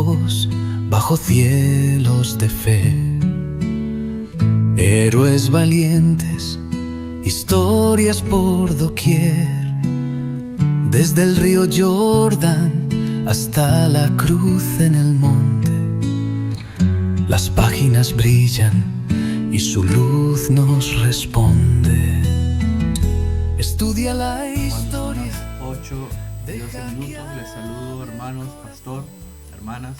hijos bajo cielos de fe, héroes valientes, historias por doquier, desde el río Jordán hasta la cruz en el monte. Las páginas brillan y su luz nos responde. Estudia la historia. 8 y 12 minutos. Les saludo, hermanos, pastor, hermanas.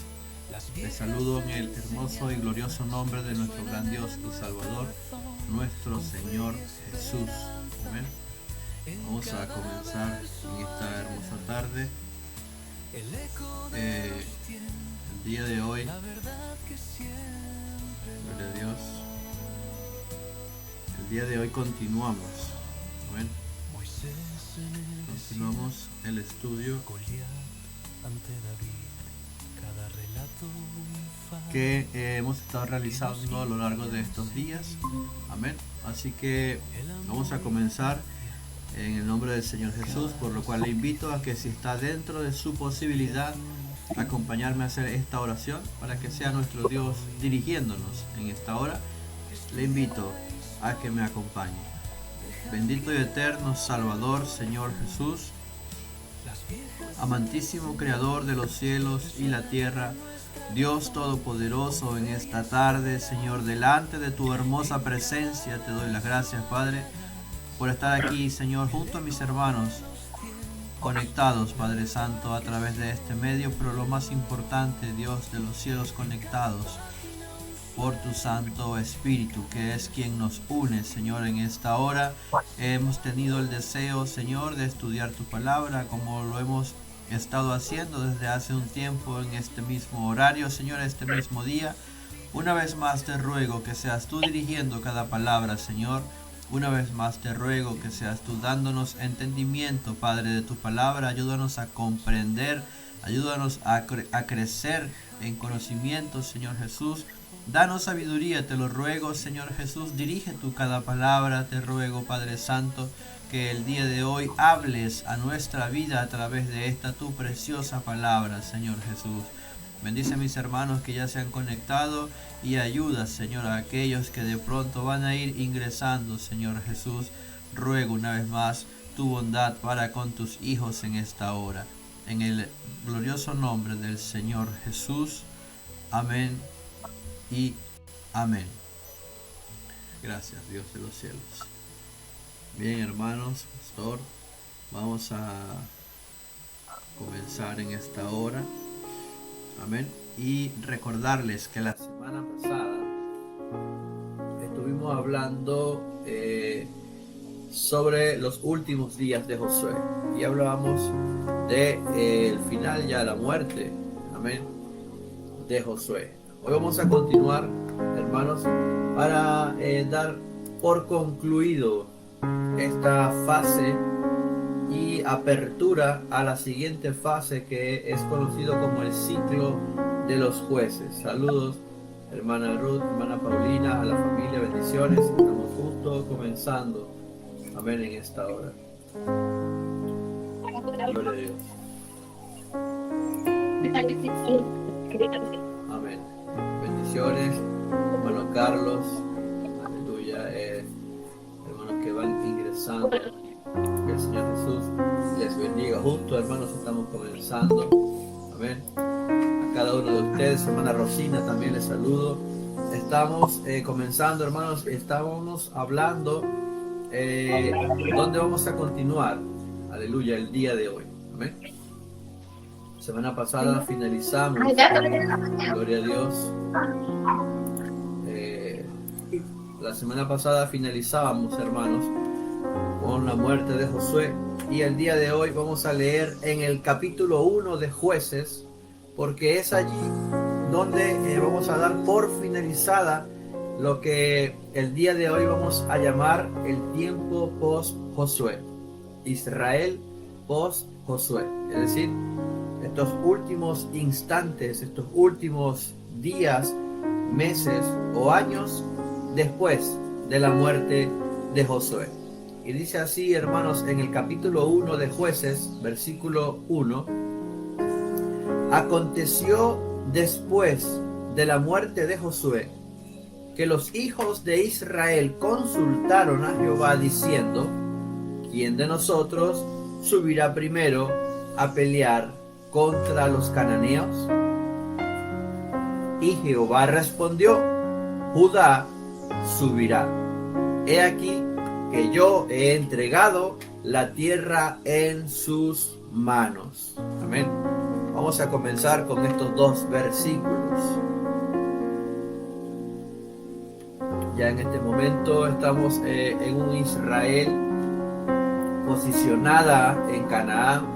Les saludo en el hermoso y glorioso nombre de nuestro gran Dios y Salvador, nuestro Señor Jesús. Amén. Vamos a comenzar en esta hermosa tarde. El día de hoy, gloria a Dios, el día de hoy continuamos. Amén. Continuamos el estudio que hemos estado realizando a lo largo de estos días. Amén. Así que vamos a comenzar en el nombre del Señor Jesús, por lo cual le invito a que, si está dentro de su posibilidad, acompañarme a hacer esta oración para que sea nuestro Dios dirigiéndonos en esta hora. Le invito a que me acompañe. Bendito y eterno Salvador, Señor Jesús, amantísimo Creador de los cielos y la tierra, Dios Todopoderoso, en esta tarde, Señor, delante de tu hermosa presencia, te doy las gracias, Padre, por estar aquí, Señor, junto a mis hermanos, conectados, Padre Santo, a través de este medio, pero lo más importante, Dios de los cielos, conectados por tu Santo Espíritu, que es quien nos une, Señor. En esta hora hemos tenido el deseo, Señor, de estudiar tu palabra, como lo hemos estado haciendo desde hace un tiempo en este mismo horario, Señor, este mismo día. Una vez más te ruego que seas tú dirigiendo cada palabra, Señor. Una vez más te ruego que seas tú dándonos entendimiento, Padre, de tu palabra. Ayúdanos a comprender, ayúdanos a crecer en conocimiento, Señor Jesús. Danos sabiduría, te lo ruego, Señor Jesús. Dirige tú cada palabra, te ruego, Padre Santo, que el día de hoy hables a nuestra vida a través de esta tu preciosa palabra, Señor Jesús. Bendice a mis hermanos que ya se han conectado y ayuda, Señor, a aquellos que de pronto van a ir ingresando, Señor Jesús. Ruego una vez más tu bondad para con tus hijos en esta hora. En el glorioso nombre del Señor Jesús. Amén y amén. Gracias, Dios de los cielos. Bien, hermanos, pastor, vamos a comenzar en esta hora. Amén. Y recordarles que la semana pasada estuvimos hablando sobre los últimos días de Josué y hablábamos de el final, ya la muerte, amén, de Josué. Hoy vamos a continuar, hermanos, para dar por concluido esta fase y apertura a la siguiente fase, que es conocido como el ciclo de los jueces. Saludos, hermana Ruth, hermana Paulina, a la familia, bendiciones. Estamos justo comenzando, amén, en esta hora. Gloria a Dios. Amén. Bendiciones, hermano Carlos, aleluya, hermanos que van ingresando. Que el Señor Jesús les bendiga. Justo, hermanos, estamos comenzando. Amén. A cada uno de ustedes, hermana Rosina, también les saludo. Estamos comenzando, hermanos. Estábamos hablando dónde vamos a continuar. Aleluya, el día de hoy. Amén. Semana pasada finalizamos. Gloria a Dios. La semana pasada finalizábamos, hermanos, con la muerte de Josué, y el día de hoy vamos a leer en el capítulo 1 de Jueces, porque es allí donde vamos a dar por finalizada lo que el día de hoy vamos a llamar el tiempo post Josué, Israel post Josué, es decir, estos últimos instantes, estos últimos días, meses o años después de la muerte de Josué. Y dice así, hermanos, en el capítulo 1 de Jueces, versículo 1: Aconteció después de la muerte de Josué, que los hijos de Israel consultaron a Jehová diciendo: ¿quién de nosotros subirá primero a pelear contra los cananeos? Y Jehová respondió: Judá subirá. He aquí que yo he entregado la tierra en sus manos. Amén. Vamos a comenzar con estos dos versículos. Ya en este momento estamos en un Israel posicionada en Canaán,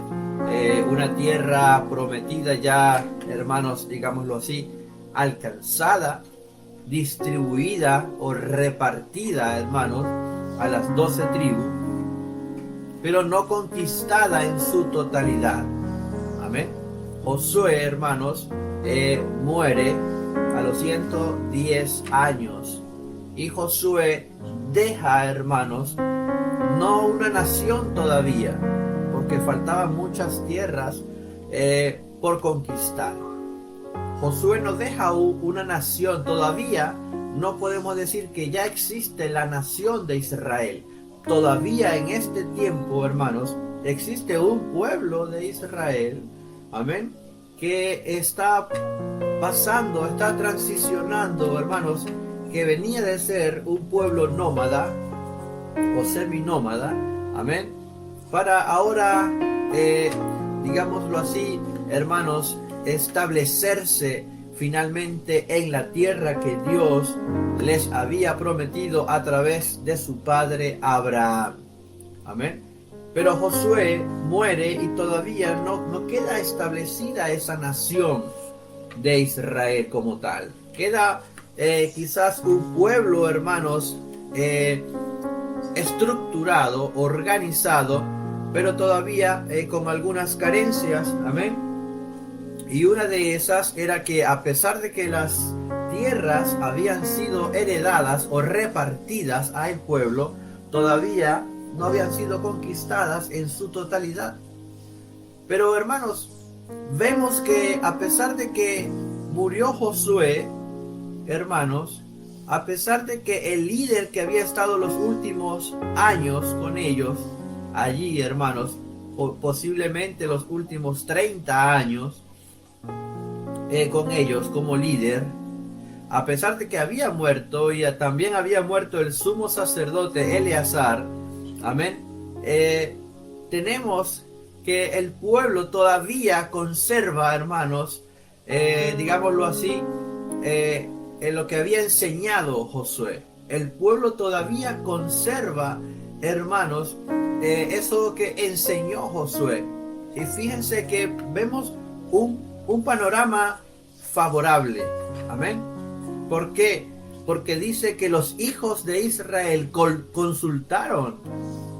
una tierra prometida ya, hermanos, digámoslo así, alcanzada, distribuida o repartida, hermanos, a las 12 tribus, pero no conquistada en su totalidad. Amén. Josué, hermanos, muere a los 110 años. Y Josué deja, hermanos, no una nación todavía, porque faltaban muchas tierras por conquistar. Josué no deja una nación todavía. No podemos decir que ya existe la nación de Israel. Todavía en este tiempo, hermanos, existe un pueblo de Israel, amén, que está pasando, está transicionando, hermanos, que venía de ser un pueblo nómada o seminómada, amén, para ahora, digámoslo así, hermanos, establecerse finalmente en la tierra que Dios les había prometido a través de su padre Abraham. Amén. Pero Josué muere y todavía no queda establecida esa nación de Israel como tal. Queda quizás un pueblo, hermanos, estructurado, organizado, pero todavía con algunas carencias. Amén. Y una de esas era que, a pesar de que las tierras habían sido heredadas o repartidas al pueblo, todavía no habían sido conquistadas en su totalidad. Pero, hermanos, vemos que a pesar de que murió Josué, hermanos, a pesar de que el líder que había estado los últimos años con ellos, allí, hermanos, o posiblemente los últimos 30 años, con ellos como líder, a pesar de que había muerto y también había muerto el sumo sacerdote Eleazar, amén, tenemos que el pueblo todavía conserva, hermanos, digámoslo así, en lo que había enseñado Josué. El pueblo todavía conserva, hermanos, eso que enseñó Josué. Y fíjense que vemos un panorama favorable. Amén. ¿Por qué? Porque dice que los hijos de Israel consultaron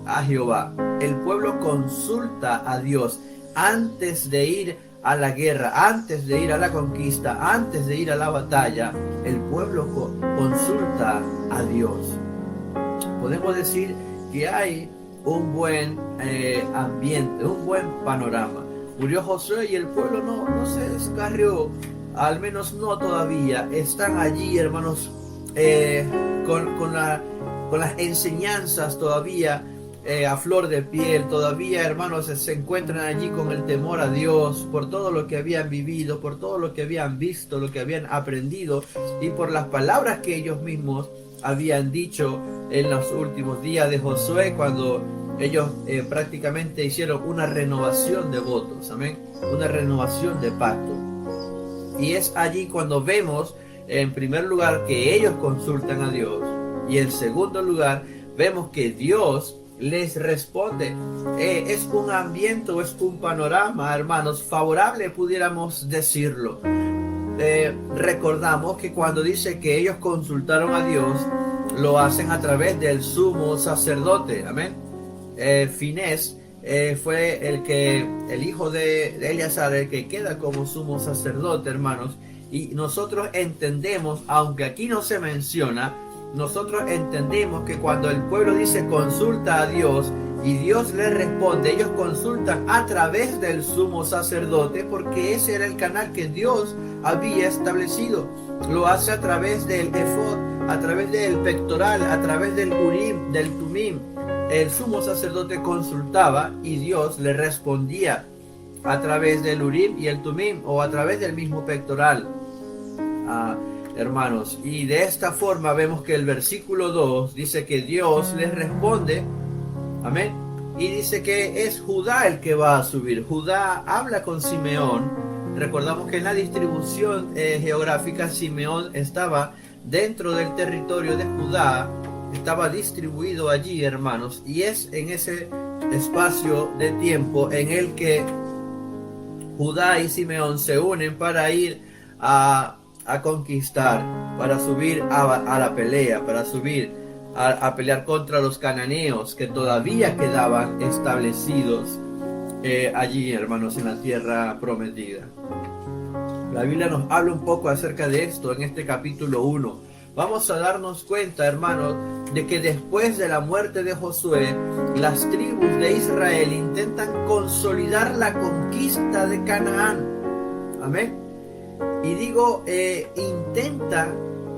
a Jehová. El pueblo consulta a Dios antes de ir a la guerra, antes de ir a la conquista, antes de ir a la batalla. El pueblo consulta a Dios. Podemos decir que hay un buen ambiente, un buen panorama. Murió Josué y el pueblo no se descarrió, al menos no todavía. Están allí, hermanos, con las enseñanzas todavía a flor de piel. Todavía, hermanos, se encuentran allí con el temor a Dios por todo lo que habían vivido, por todo lo que habían visto, lo que habían aprendido y por las palabras que ellos mismos habían dicho en los últimos días de Josué, cuando ellos prácticamente hicieron una renovación de votos, amén, una renovación de pacto. Y es allí cuando vemos, en primer lugar, que ellos consultan a Dios, y en segundo lugar, vemos que Dios les responde. Es un ambiente, es un panorama, hermanos, favorable, pudiéramos decirlo. Recordamos que cuando dice que ellos consultaron a Dios, lo hacen a través del sumo sacerdote, amén. Finés fue el hijo de Eleazar, el que queda como sumo sacerdote, hermanos. Y nosotros entendemos, aunque aquí no se menciona, nosotros entendemos que cuando el pueblo dice consulta a Dios, y Dios les responde. Ellos consultan a través del sumo sacerdote, porque ese era el canal que Dios había establecido. Lo hace a través del efod, a través del pectoral, a través del urim, del tumim. El sumo sacerdote consultaba y Dios le respondía a través del urim y el tumim, o a través del mismo pectoral, hermanos. Y de esta forma vemos que el versículo 2 dice que Dios les responde, amén, y dice que es Judá el que va a subir. Judá habla con Simeón. Recordamos que en la distribución geográfica, Simeón estaba dentro del territorio de Judá, estaba distribuido allí, hermanos, y es en ese espacio de tiempo en el que Judá y Simeón se unen para ir a conquistar, para subir a la pelea, para subir a pelear contra los cananeos que todavía quedaban establecidos allí, hermanos, en la tierra prometida. La Biblia nos habla un poco acerca de esto en este capítulo 1. Vamos a darnos cuenta, hermanos, de que después de la muerte de Josué, las tribus de Israel intentan consolidar la conquista de Canaán. Amén. Y digo intenta,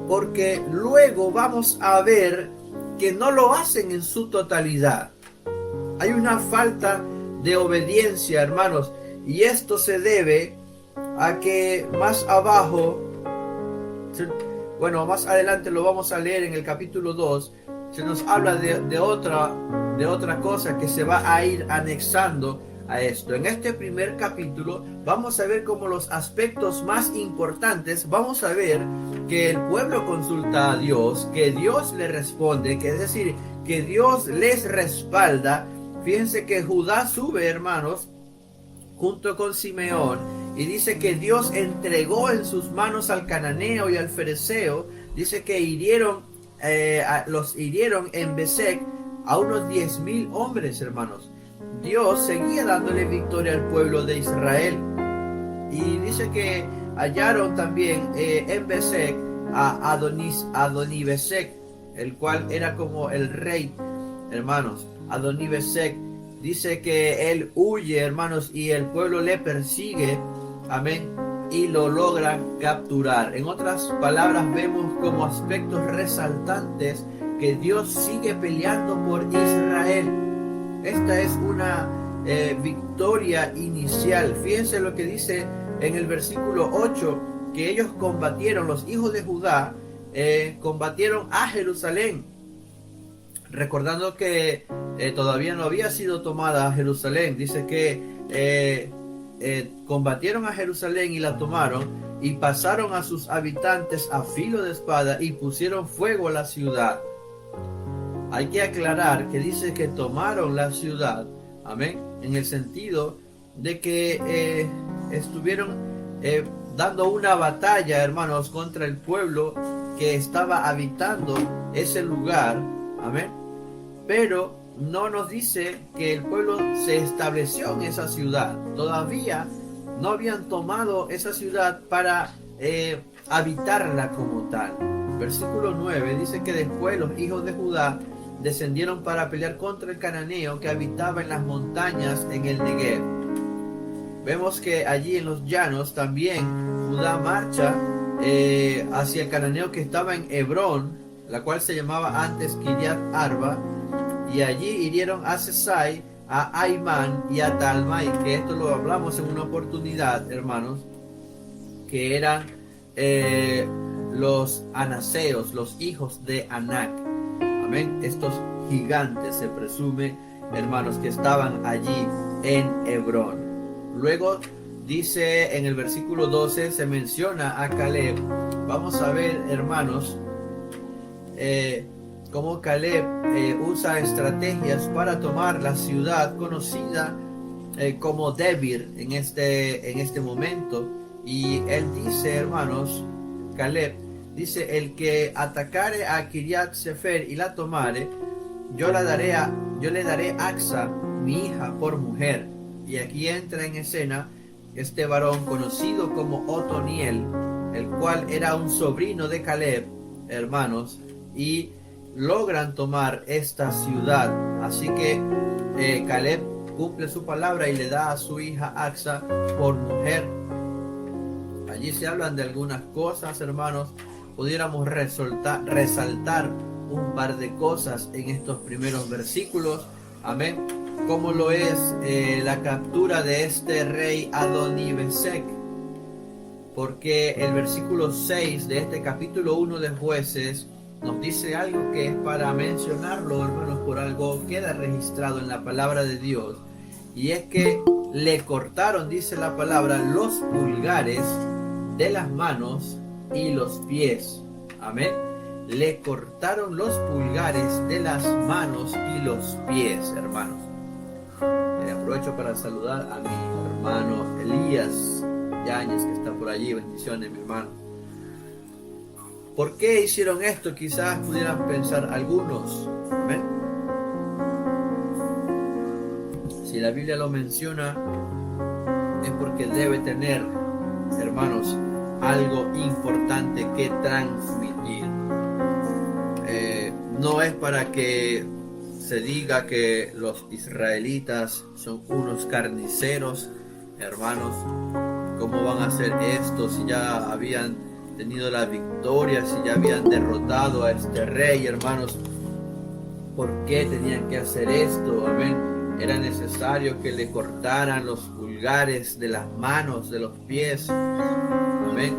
porque luego vamos a ver que no lo hacen en su totalidad. Hay una falta de obediencia, hermanos, y esto se debe a que más abajo, bueno, más adelante lo vamos a leer en el capítulo 2, se nos habla de otra cosa que se va a ir anexando a esto. En este primer capítulo vamos a ver como los aspectos más importantes. Vamos a ver que el pueblo consulta a Dios, que Dios le responde, que es decir, que Dios les respalda. Fíjense que Judá sube, hermanos, junto con Simeón, y dice que Dios entregó en sus manos al cananeo y al fereceo. Dice que los hirieron en Besek a unos 10,000 hombres, hermanos. Dios seguía dándole victoria al pueblo de Israel. Y dice que hallaron también en Besek a Adonibesek, el cual era como el rey, hermanos. Adonibesek dice que él huye, hermanos, y el pueblo le persigue, amén, y lo logran capturar. En otras palabras, vemos como aspectos resaltantes que Dios sigue peleando por Israel. Esta es una victoria inicial. Fíjense lo que dice en el versículo 8, que ellos combatieron, los hijos de Judá, combatieron a Jerusalén, recordando que todavía no había sido tomada Jerusalén. Dice que combatieron a Jerusalén y la tomaron, y pasaron a sus habitantes a filo de espada y pusieron fuego a la ciudad. Hay que aclarar que dice que tomaron la ciudad, amén, en el sentido de que estuvieron dando una batalla, hermanos, contra el pueblo que estaba habitando ese lugar, amén. Pero no nos dice que el pueblo se estableció en esa ciudad. Todavía no habían tomado esa ciudad para habitarla como tal. Versículo 9 dice que después los hijos de Judá descendieron para pelear contra el cananeo que habitaba en las montañas en el Negev. Vemos que allí en los llanos también Judá marcha hacia el cananeo que estaba en Hebrón, la cual se llamaba antes Kiriat Arba, y allí hirieron a Sesai, a Aimán y a Talmai, que esto lo hablamos en una oportunidad, hermanos, que eran los anaseos, los hijos de Anac. Amén. Estos gigantes se presume, hermanos, que estaban allí en Hebrón. Luego dice en el versículo 12, se menciona a Caleb. Vamos a ver, hermanos, cómo Caleb usa estrategias para tomar la ciudad conocida como Debir en este momento. Y él dice, hermanos, Caleb dice: el que atacare a Kiriat Sefer y la tomare, yo le daré Axa, mi hija, por mujer. Y aquí entra en escena este varón conocido como Otoniel, el cual era un sobrino de Caleb, hermanos, y logran tomar esta ciudad. Así que Caleb cumple su palabra y le da a su hija Axa por mujer. Allí se hablan de algunas cosas, hermanos. Pudiéramos resaltar un par de cosas en estos primeros versículos. Amén. Como lo es la captura de este rey Adonibesec. Porque el versículo 6 de este capítulo 1 de Jueces nos dice algo que es para mencionarlo, hermanos, por algo queda registrado en la palabra de Dios. Y es que le cortaron, dice la palabra, los pulgares de las manos y los pies. Amén. Le cortaron los pulgares de las manos y los pies, hermanos. Aprovecho para saludar a mi hermano Elías Yáñez, que está por allí. Bendiciones, mi hermano. ¿Por qué hicieron esto? Quizás pudieran pensar algunos. ¿Amén? Si la Biblia lo menciona, es porque debe tener, hermanos, algo importante que transmitir. No es para que se diga que los israelitas son unos carniceros, hermanos. ¿Cómo van a hacer esto si ya habían tenido la victoria, si ya habían derrotado a este rey, hermanos? ¿Por qué tenían que hacer esto? Amén. Era necesario que le cortaran los pulgares de las manos, de los pies. Amén.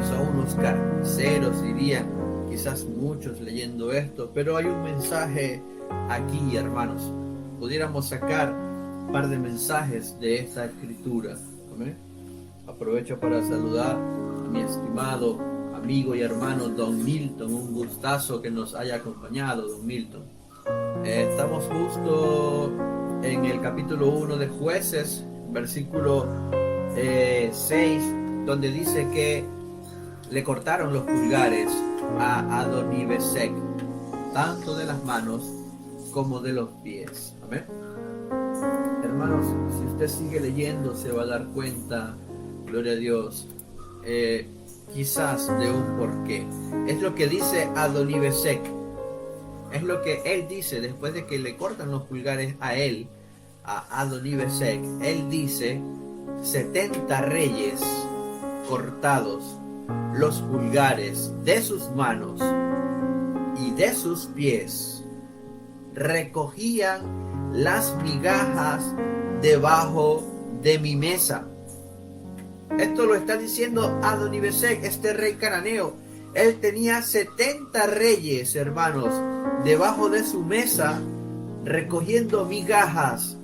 Son unos carniceros, dirían quizás muchos leyendo esto, pero hay un mensaje aquí, hermanos. Pudiéramos sacar un par de mensajes de esta escritura. Amén. Aprovecho para saludar a mi estimado amigo y hermano Don Milton. Un gustazo que nos haya acompañado, Don Milton. Estamos justo en el capítulo 1 de Jueces, versículo 6, donde dice que le cortaron los pulgares a Adonibesec, tanto de las manos como de los pies. Amén. Hermanos, si usted sigue leyendo se va a dar cuenta, gloria a Dios, quizás de un porqué. Es lo que dice Adonibesec. Es lo que él dice después de que le cortan los pulgares a él, a Adonibesec. Él dice: 70 reyes cortados los pulgares de sus manos y de sus pies, recogían las migajas debajo de mi mesa. Esto lo está diciendo Adonibesec, este rey cananeo. Él tenía 70 reyes, hermanos, debajo de su mesa, recogiendo migajas.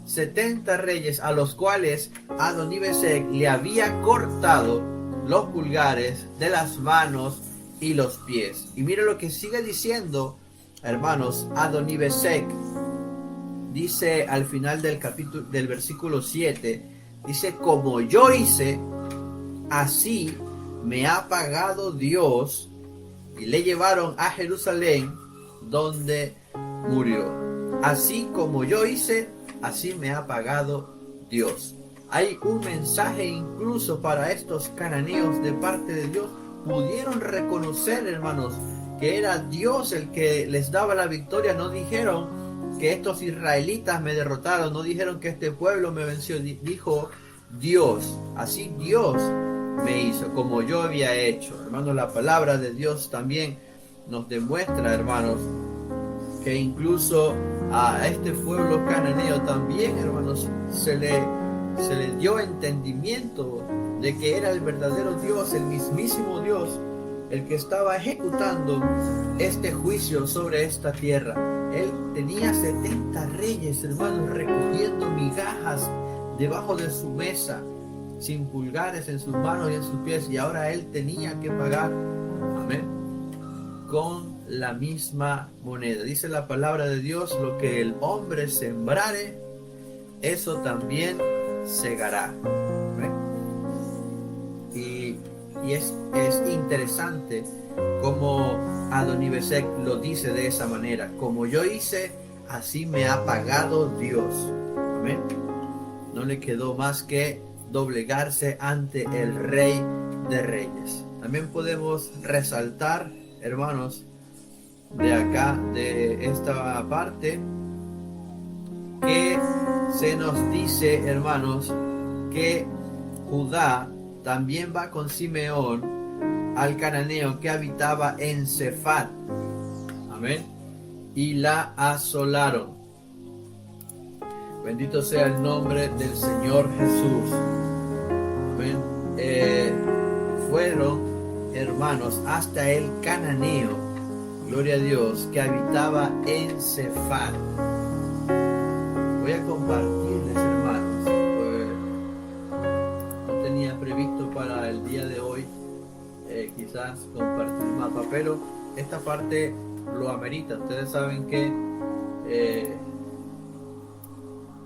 70 reyes a los cuales Adonibesec le había cortado los pulgares de las manos y los pies. Y mire lo que sigue diciendo, hermanos, Adonibesec. Dice al final del capítulo, del versículo 7, dice: como yo hice, así me ha pagado Dios. Y le llevaron a Jerusalén, donde murió. Así como yo hice, así me ha pagado Dios. Hay un mensaje incluso para estos cananeos de parte de Dios. Pudieron reconocer, hermanos, que era Dios el que les daba la victoria. No dijeron que estos israelitas me derrotaron, no dijeron que este pueblo me venció. Dijo Dios, así Dios me hizo, como yo había hecho. Hermanos, la palabra de Dios también nos demuestra, hermanos, que incluso a este pueblo cananeo también, hermanos, se le dio entendimiento de que era el verdadero Dios, el mismísimo Dios, el que estaba ejecutando este juicio sobre esta tierra. Él tenía 70 reyes, hermanos, recogiendo migajas debajo de su mesa, sin pulgares en sus manos y en sus pies, y ahora él tenía que pagar, amén, con la misma moneda. Dice la palabra de Dios: lo que el hombre sembrare, eso también segará. Y es interesante como Adonibesec lo dice de esa manera: como yo hice, así me ha pagado Dios. Amén. No le quedó más que doblegarse ante el Rey de Reyes. También podemos resaltar, hermanos, de acá, de esta parte, se nos dice, hermanos, que Judá también va con Simeón al cananeo que habitaba en Cefat. Amén. Y la asolaron. Bendito sea el nombre del Señor Jesús. Amén. Fueron, hermanos, hasta el cananeo, gloria a Dios, que habitaba en Cefat. Voy a compartirles, hermanos, no tenía previsto para el día de hoy quizás compartir el mapa, pero esta parte lo amerita. Ustedes saben que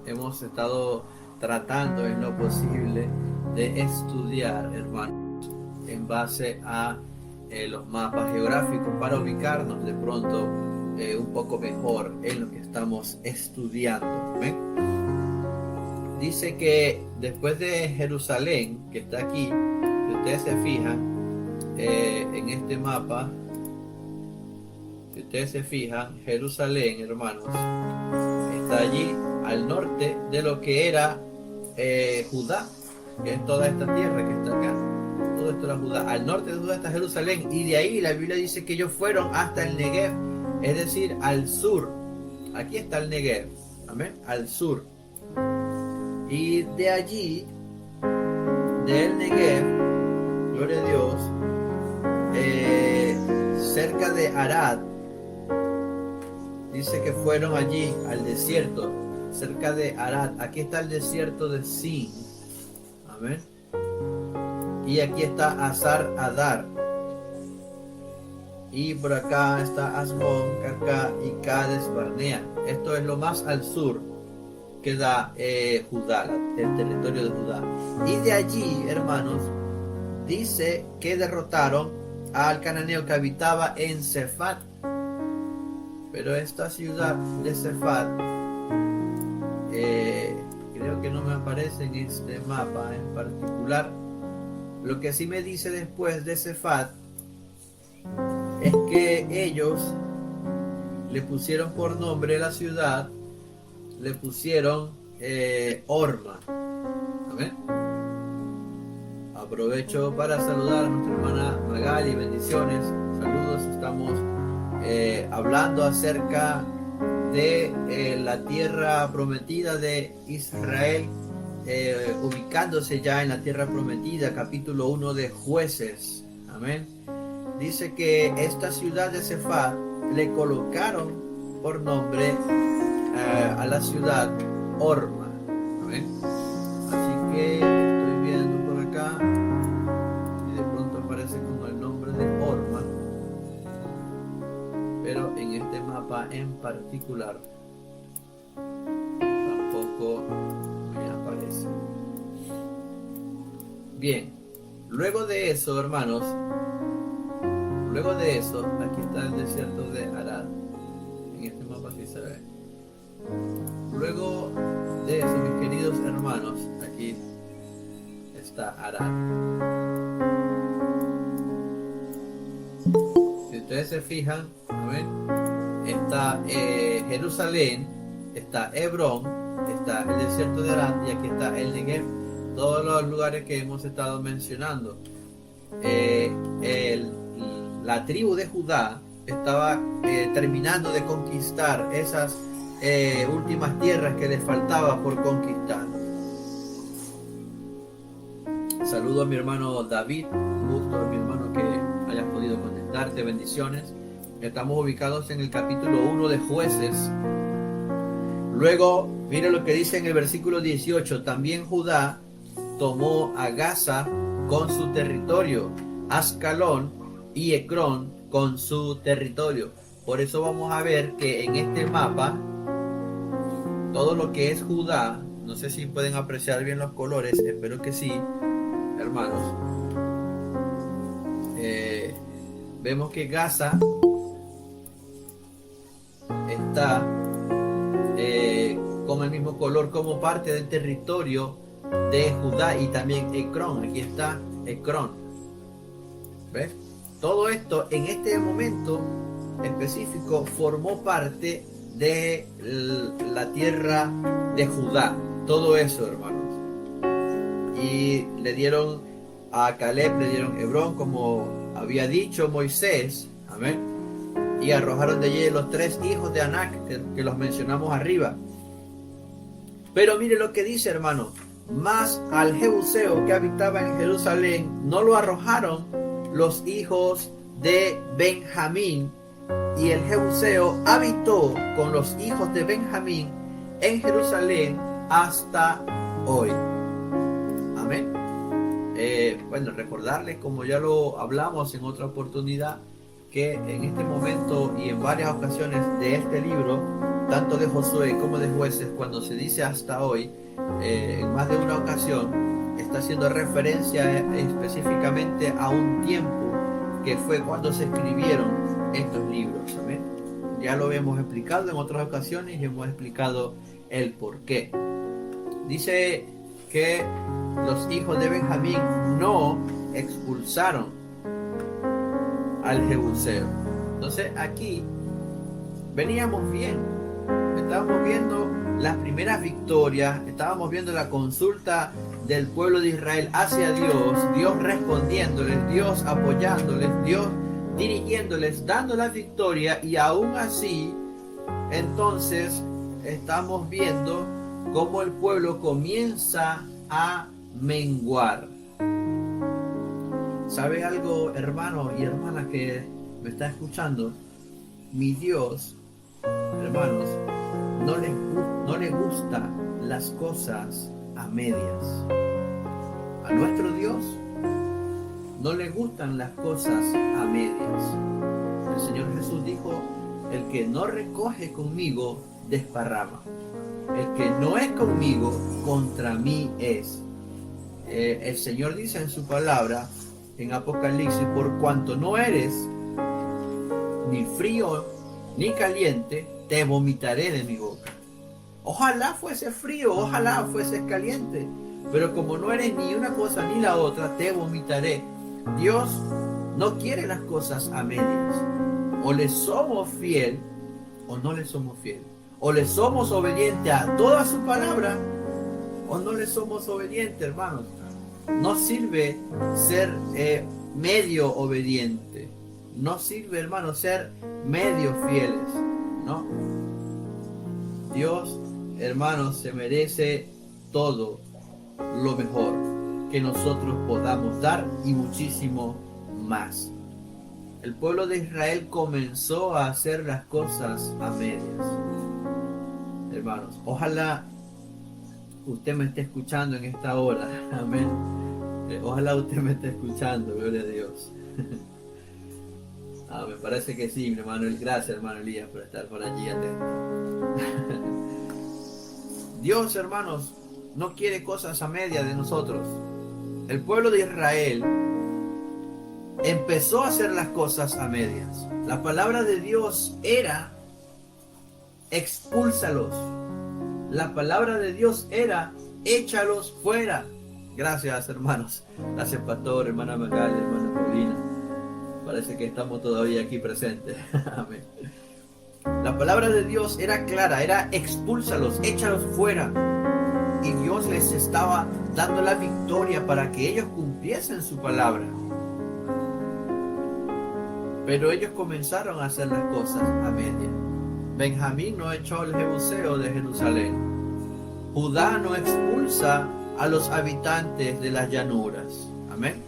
hemos estado tratando en lo posible de estudiar, hermanos, en base a los mapas geográficos para ubicarnos de pronto un poco mejor en lo que estamos estudiando. ¿Ven? Dice que después de Jerusalén, que está aquí, si ustedes se fijan en este mapa, si ustedes se fijan, Jerusalén, hermanos, está allí al norte de lo que era Judá, que es toda esta tierra que está acá. Todo esto era Judá. Al norte de Judá está Jerusalén, y de ahí la Biblia dice que ellos fueron hasta el Negev, es decir, al sur. Aquí está el Negev, amén, al sur. Y de allí, del Negev, gloria a Dios, cerca de Arad, dice que fueron allí al desierto, cerca de Arad. Aquí está el desierto de Sin, amén. Y aquí está Azar Adar. Y por acá está Asmón, Carcá y Cades Barnea. Esto es lo más al sur que da Judá, el territorio de Judá. Y de allí, hermanos, dice que derrotaron al cananeo que habitaba en Cefat. Pero esta ciudad de Cefat, creo que no me aparece en este mapa en particular. Lo que sí me dice después de Cefat es que ellos le pusieron por nombre la ciudad, le pusieron Horma. Amén. Aprovecho para saludar a nuestra hermana Magali, bendiciones, saludos. Estamos hablando acerca de la tierra prometida de Israel, ubicándose ya en la tierra prometida, capítulo 1 de Jueces. Amén. Dice que esta ciudad de Cefat le colocaron por nombre a la ciudad Horma. Amén. Así que estoy viendo por acá y de pronto aparece con el nombre de Horma, pero en este mapa en particular tampoco me aparece. Bien, luego de eso, hermanos, luego de eso, aquí está el desierto de Arad. En este mapa sí se ve. Luego de eso, mis queridos hermanos, aquí está Arad. Si ustedes se fijan, ¿ven? Está Jerusalén, está Hebrón, está el desierto de Arad y aquí está el Negev. Todos los lugares que hemos estado mencionando. La tribu de Judá estaba terminando de conquistar esas últimas tierras que les faltaba por conquistar. Saludo a mi hermano David, gusto a mi hermano que hayas podido conectarte, bendiciones. Estamos ubicados en el capítulo 1 de Jueces. Luego, mire lo que dice en el versículo 18. También Judá tomó a Gaza con su territorio, Ascalón y Ecrón con su territorio. Por eso vamos a ver que en este mapa todo lo que es Judá, no sé si pueden apreciar bien los colores, espero que sí, hermanos. Vemos que Gaza está con el mismo color como parte del territorio de Judá, y también Ecrón, aquí está Ecrón. ¿Ves? Todo esto en este momento específico formó parte de la tierra de Judá. Todo eso, hermanos. Y le dieron a Caleb, le dieron Hebrón, como había dicho Moisés. Amén. Y arrojaron de allí los 3 hijos de Anac, que los mencionamos arriba. Pero mire lo que dice, hermano. Mas al Jebuseo que habitaba en Jerusalén no lo arrojaron los hijos de Benjamín, y el Jebuseo habitó con los hijos de Benjamín en Jerusalén hasta hoy. Amén. Bueno, recordarles, como ya lo hablamos en otra oportunidad, que en este momento y en varias ocasiones de este libro, tanto de Josué como de Jueces, cuando se dice hasta hoy, en más de una ocasión está haciendo referencia específicamente a un tiempo que fue cuando se escribieron estos libros. ¿Amén? Ya lo hemos explicado en otras ocasiones y hemos explicado el por qué. Dice que los hijos de Benjamín no expulsaron al Jebuseo. Entonces aquí veníamos bien, estábamos viendo las primeras victorias, estábamos viendo la consulta del pueblo de Israel hacia Dios, Dios respondiéndoles, Dios apoyándoles, Dios dirigiéndoles, dando la victoria, y aún así, entonces estamos viendo cómo el pueblo comienza a menguar. ¿Sabe algo, hermano y hermana que me está escuchando? Mi Dios, hermanos, no le gustan las cosas a medias. A nuestro Dios no le gustan las cosas a medias. El Señor Jesús dijo: el que no recoge conmigo desparrama. El que no es conmigo, contra mí es. El Señor dice en su palabra, en Apocalipsis: por cuanto no eres ni frío ni caliente, te vomitaré de mi boca. Ojalá fuese frío, ojalá fuese caliente, pero como no eres ni una cosa ni la otra, te vomitaré. Dios no quiere las cosas a medias. O le somos fiel o no le somos fiel. O le somos obedientes a toda su palabra o no le somos obedientes, hermanos. No sirve ser medio obediente. No sirve, hermanos, ser medio fieles, ¿no? Dios, hermanos, se merece todo lo mejor que nosotros podamos dar y muchísimo más. El pueblo de Israel comenzó a hacer las cosas a medias. Hermanos, ojalá usted me esté escuchando en esta hora. Amén. Ojalá usted me esté escuchando. Gloria a Dios. Me parece que sí, mi hermano. Gracias, hermano Elías, por estar por allí atento. Dios, hermanos, no quiere cosas a medias de nosotros. El pueblo de Israel empezó a hacer las cosas a medias. La palabra de Dios era: expúlsalos. La palabra de Dios era: échalos fuera. Gracias, hermanos. Gracias, pastor, hermana Magali, hermana Paulina. Parece que estamos todavía aquí presentes. Amén. La palabra de Dios era clara, era: expúlsalos, échalos fuera. Y Dios les estaba dando la victoria para que ellos cumpliesen su palabra. Pero ellos comenzaron a hacer las cosas a media. Benjamín no echó el Jebuseo de Jerusalén. Judá no expulsa a los habitantes de las llanuras. Amén.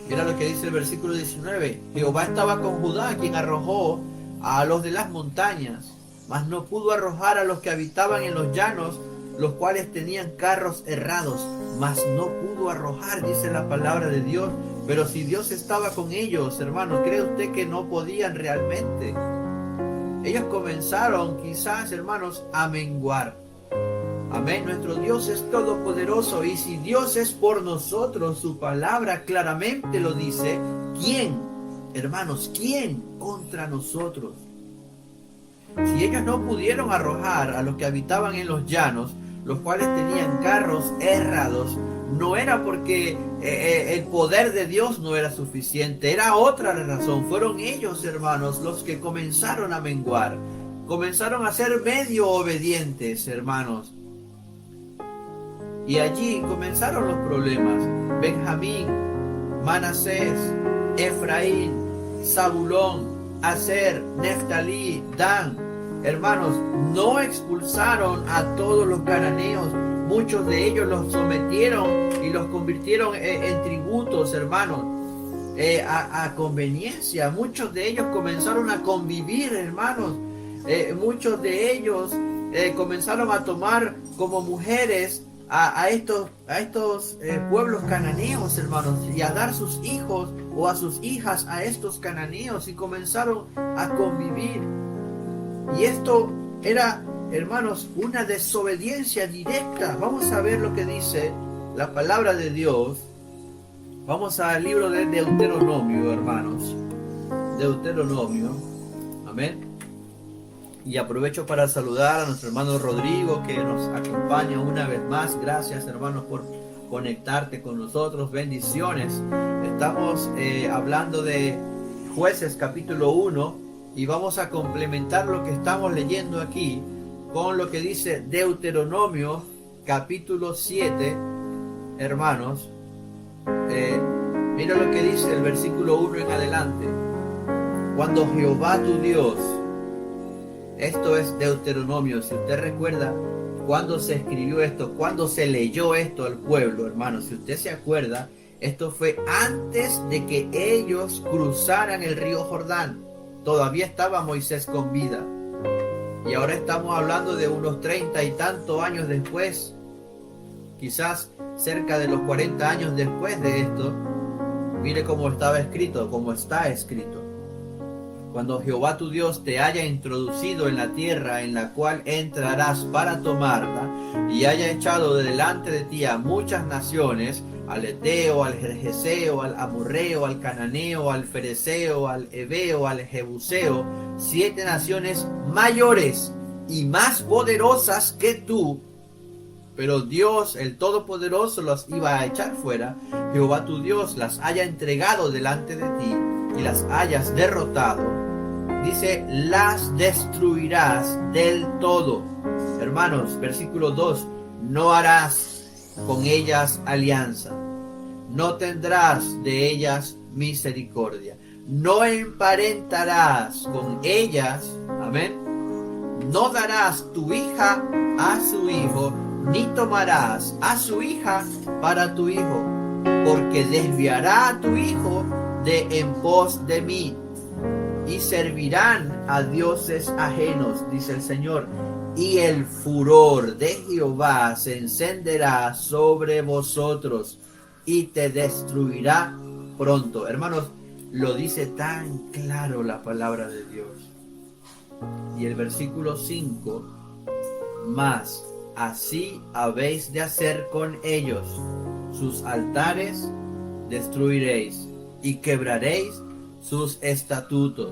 Mira lo que dice el versículo 19. Jehová estaba con Judá, quien arrojó a los de las montañas, mas no pudo arrojar a los que habitaban en los llanos, los cuales tenían carros errados. Mas no pudo arrojar, dice la palabra de Dios. Pero si Dios estaba con ellos, hermanos, ¿cree usted que no podían realmente? Ellos comenzaron, quizás, hermanos, a menguar. Amén. Nuestro Dios es todopoderoso, y si Dios es por nosotros, su palabra claramente lo dice. ¿Quién, hermanos, quién contra nosotros? Si ellos no pudieron arrojar a los que habitaban en los llanos, los cuales tenían carros errados, no era porque el poder de Dios no era suficiente, era otra la razón. Fueron ellos, hermanos, los que comenzaron a menguar. comenzaron a ser medio obedientes, hermanos. Y allí comenzaron los problemas. Benjamín, Manasés, Efraín, Zabulón, Aser, Neftalí, Dan. Hermanos, no expulsaron a todos los cananeos. Muchos de ellos los sometieron y los convirtieron en tributos, hermanos, a conveniencia. Muchos de ellos comenzaron a convivir, hermanos. Muchos de ellos comenzaron a tomar como mujeres a estos pueblos cananeos, hermanos, y a dar sus hijos o a sus hijas a estos cananeos, y comenzaron a convivir. Y esto era, hermanos, una desobediencia directa. Vamos a ver lo que dice la palabra de Dios. Vamos al libro de Deuteronomio, hermanos. Deuteronomio. Amén. Y aprovecho para saludar a nuestro hermano Rodrigo, que nos acompaña una vez más. Gracias, hermanos, por conectarte con nosotros. Bendiciones. Estamos hablando de Jueces capítulo 1 y vamos a complementar lo que estamos leyendo aquí con lo que dice Deuteronomio capítulo 7, hermanos. Mira lo que dice el versículo 1 en adelante. Cuando Jehová tu Dios... Esto es Deuteronomio. Si usted recuerda cuando se escribió esto, cuando se leyó esto al pueblo, hermano, si usted se acuerda, esto fue antes de que ellos cruzaran el río Jordán. Todavía estaba Moisés con vida. Y ahora estamos hablando de unos 30 y tantos años después, quizás cerca de los 40 años después de esto. Mire cómo estaba escrito, cómo está escrito. Cuando Jehová tu Dios te haya introducido en la tierra en la cual entrarás para tomarla, y haya echado de delante de ti a muchas naciones, al Eteo, al Gergeseo, al Amorreo, al Cananeo, al Fereceo, al Heveo, al Jebuseo, 7 naciones mayores y más poderosas que tú, pero Dios, el Todopoderoso, las iba a echar fuera. Jehová tu Dios las haya entregado delante de ti y las hayas derrotado, dice, las destruirás del todo. Hermanos, versículo 2, no harás con ellas alianza, no tendrás de ellas misericordia, no emparentarás con ellas, amén, no darás tu hija a su hijo, ni tomarás a su hija para tu hijo, porque desviará a tu hijo de en pos de mí, y servirán a dioses ajenos, dice el Señor, y el furor de Jehová se encenderá sobre vosotros y te destruirá pronto. Hermanos, lo dice tan claro la palabra de Dios. Y el versículo 5, mas así habéis de hacer con ellos, sus altares destruiréis y quebraréis sus estatutos,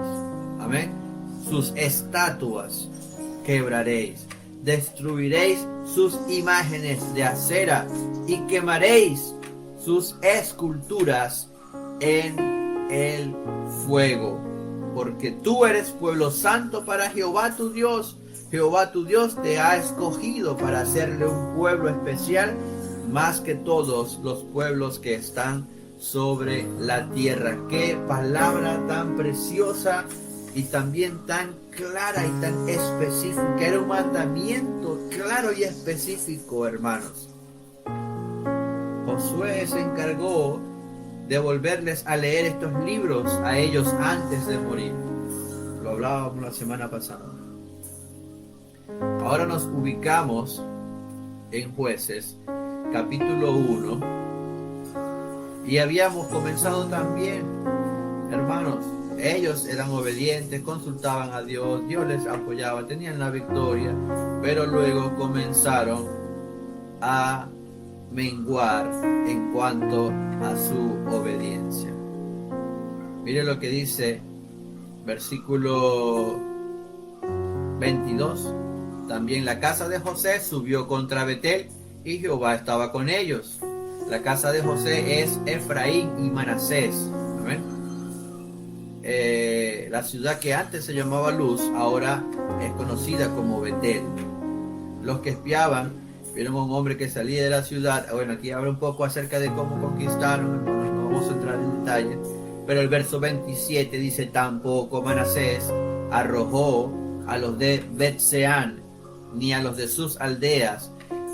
amén, sus estatuas quebraréis, destruiréis sus imágenes de acera y quemaréis sus esculturas en el fuego, porque tú eres pueblo santo para Jehová tu Dios. Jehová tu Dios te ha escogido para hacerle un pueblo especial, más que todos los pueblos que están sobre la tierra. Qué palabra tan preciosa y también tan clara y tan específica. Era un mandamiento claro y específico, hermanos. Josué se encargó de volverles a leer estos libros a ellos antes de morir. Lo hablábamos la semana pasada. Ahora nos ubicamos en Jueces capítulo 1. Y habíamos comenzado también, hermanos, ellos eran obedientes, consultaban a Dios, Dios les apoyaba, tenían la victoria, pero luego comenzaron a menguar en cuanto a su obediencia. Mire lo que dice versículo 22. También la casa de José subió contra Betel y Jehová estaba con ellos. La casa de José es Efraín y Manasés. Amén. la ciudad que antes se llamaba Luz, ahora es conocida como Betel. Los que espiaban vieron a un hombre que salía de la ciudad. Bueno, aquí habla un poco acerca de cómo conquistaron, no vamos a entrar en detalle, pero el verso 27 dice: tampoco Manasés arrojó a los de Bet-Seán, ni a los de sus aldeas,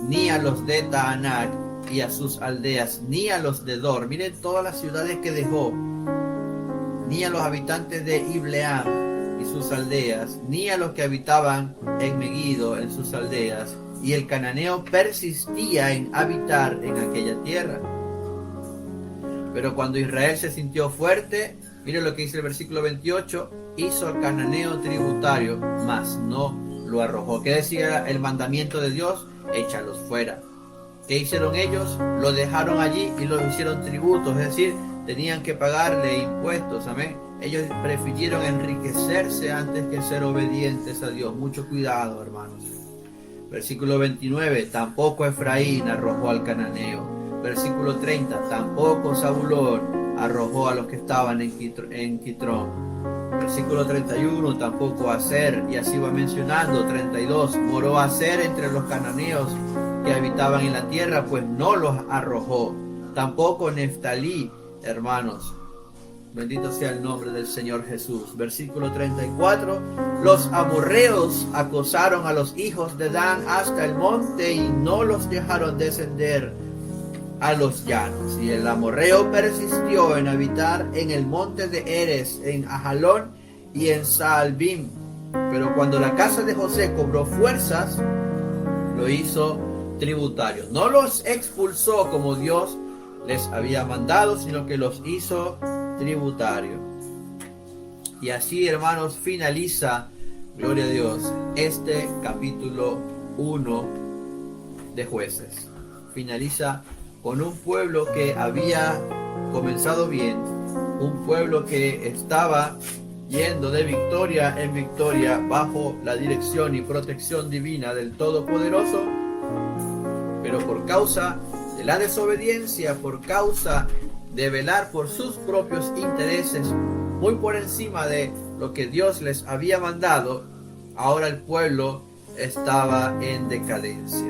ni a los de Taanac y a sus aldeas, ni a los de Dor. Miren todas las ciudades que dejó, ni a los habitantes de Ibleam y sus aldeas, ni a los que habitaban en Megiddo en sus aldeas. Y el cananeo persistía en habitar en aquella tierra. Pero cuando Israel se sintió fuerte, miren lo que dice el versículo 28, hizo al cananeo tributario, mas no lo arrojó. ¿Qué decía el mandamiento de Dios? Échalos fuera. ¿Qué hicieron ellos? Lo dejaron allí y los hicieron tributos, es decir, tenían que pagarle impuestos, amén. Ellos prefirieron enriquecerse antes que ser obedientes a Dios. Mucho cuidado, hermanos. Versículo 29, tampoco Efraín arrojó al cananeo. Versículo 30, tampoco Zabulón arrojó a los que estaban en Quitrón. Versículo 31, tampoco Aser, y así va mencionando. 32, moró Aser entre los cananeos que habitaban en la tierra, pues no los arrojó. Tampoco Neftalí, hermanos. Bendito sea el nombre del Señor Jesús. Versículo 34, los amorreos acosaron a los hijos de Dan hasta el monte y no los dejaron descender a los llanos. Y el amorreo persistió en habitar en el monte de Eres, en Ajalón y en Saalbim. Pero cuando la casa de José cobró fuerzas, lo hizo tributario. No los expulsó como Dios les había mandado, sino que los hizo tributario. Y así, hermanos, finaliza, gloria a Dios, este capítulo 1 de Jueces. Finaliza con un pueblo que había comenzado bien, un pueblo que estaba yendo de victoria en victoria bajo la dirección y protección divina del Todopoderoso, pero por causa de la desobediencia, por causa de velar por sus propios intereses, muy por encima de lo que Dios les había mandado, ahora el pueblo estaba en decadencia.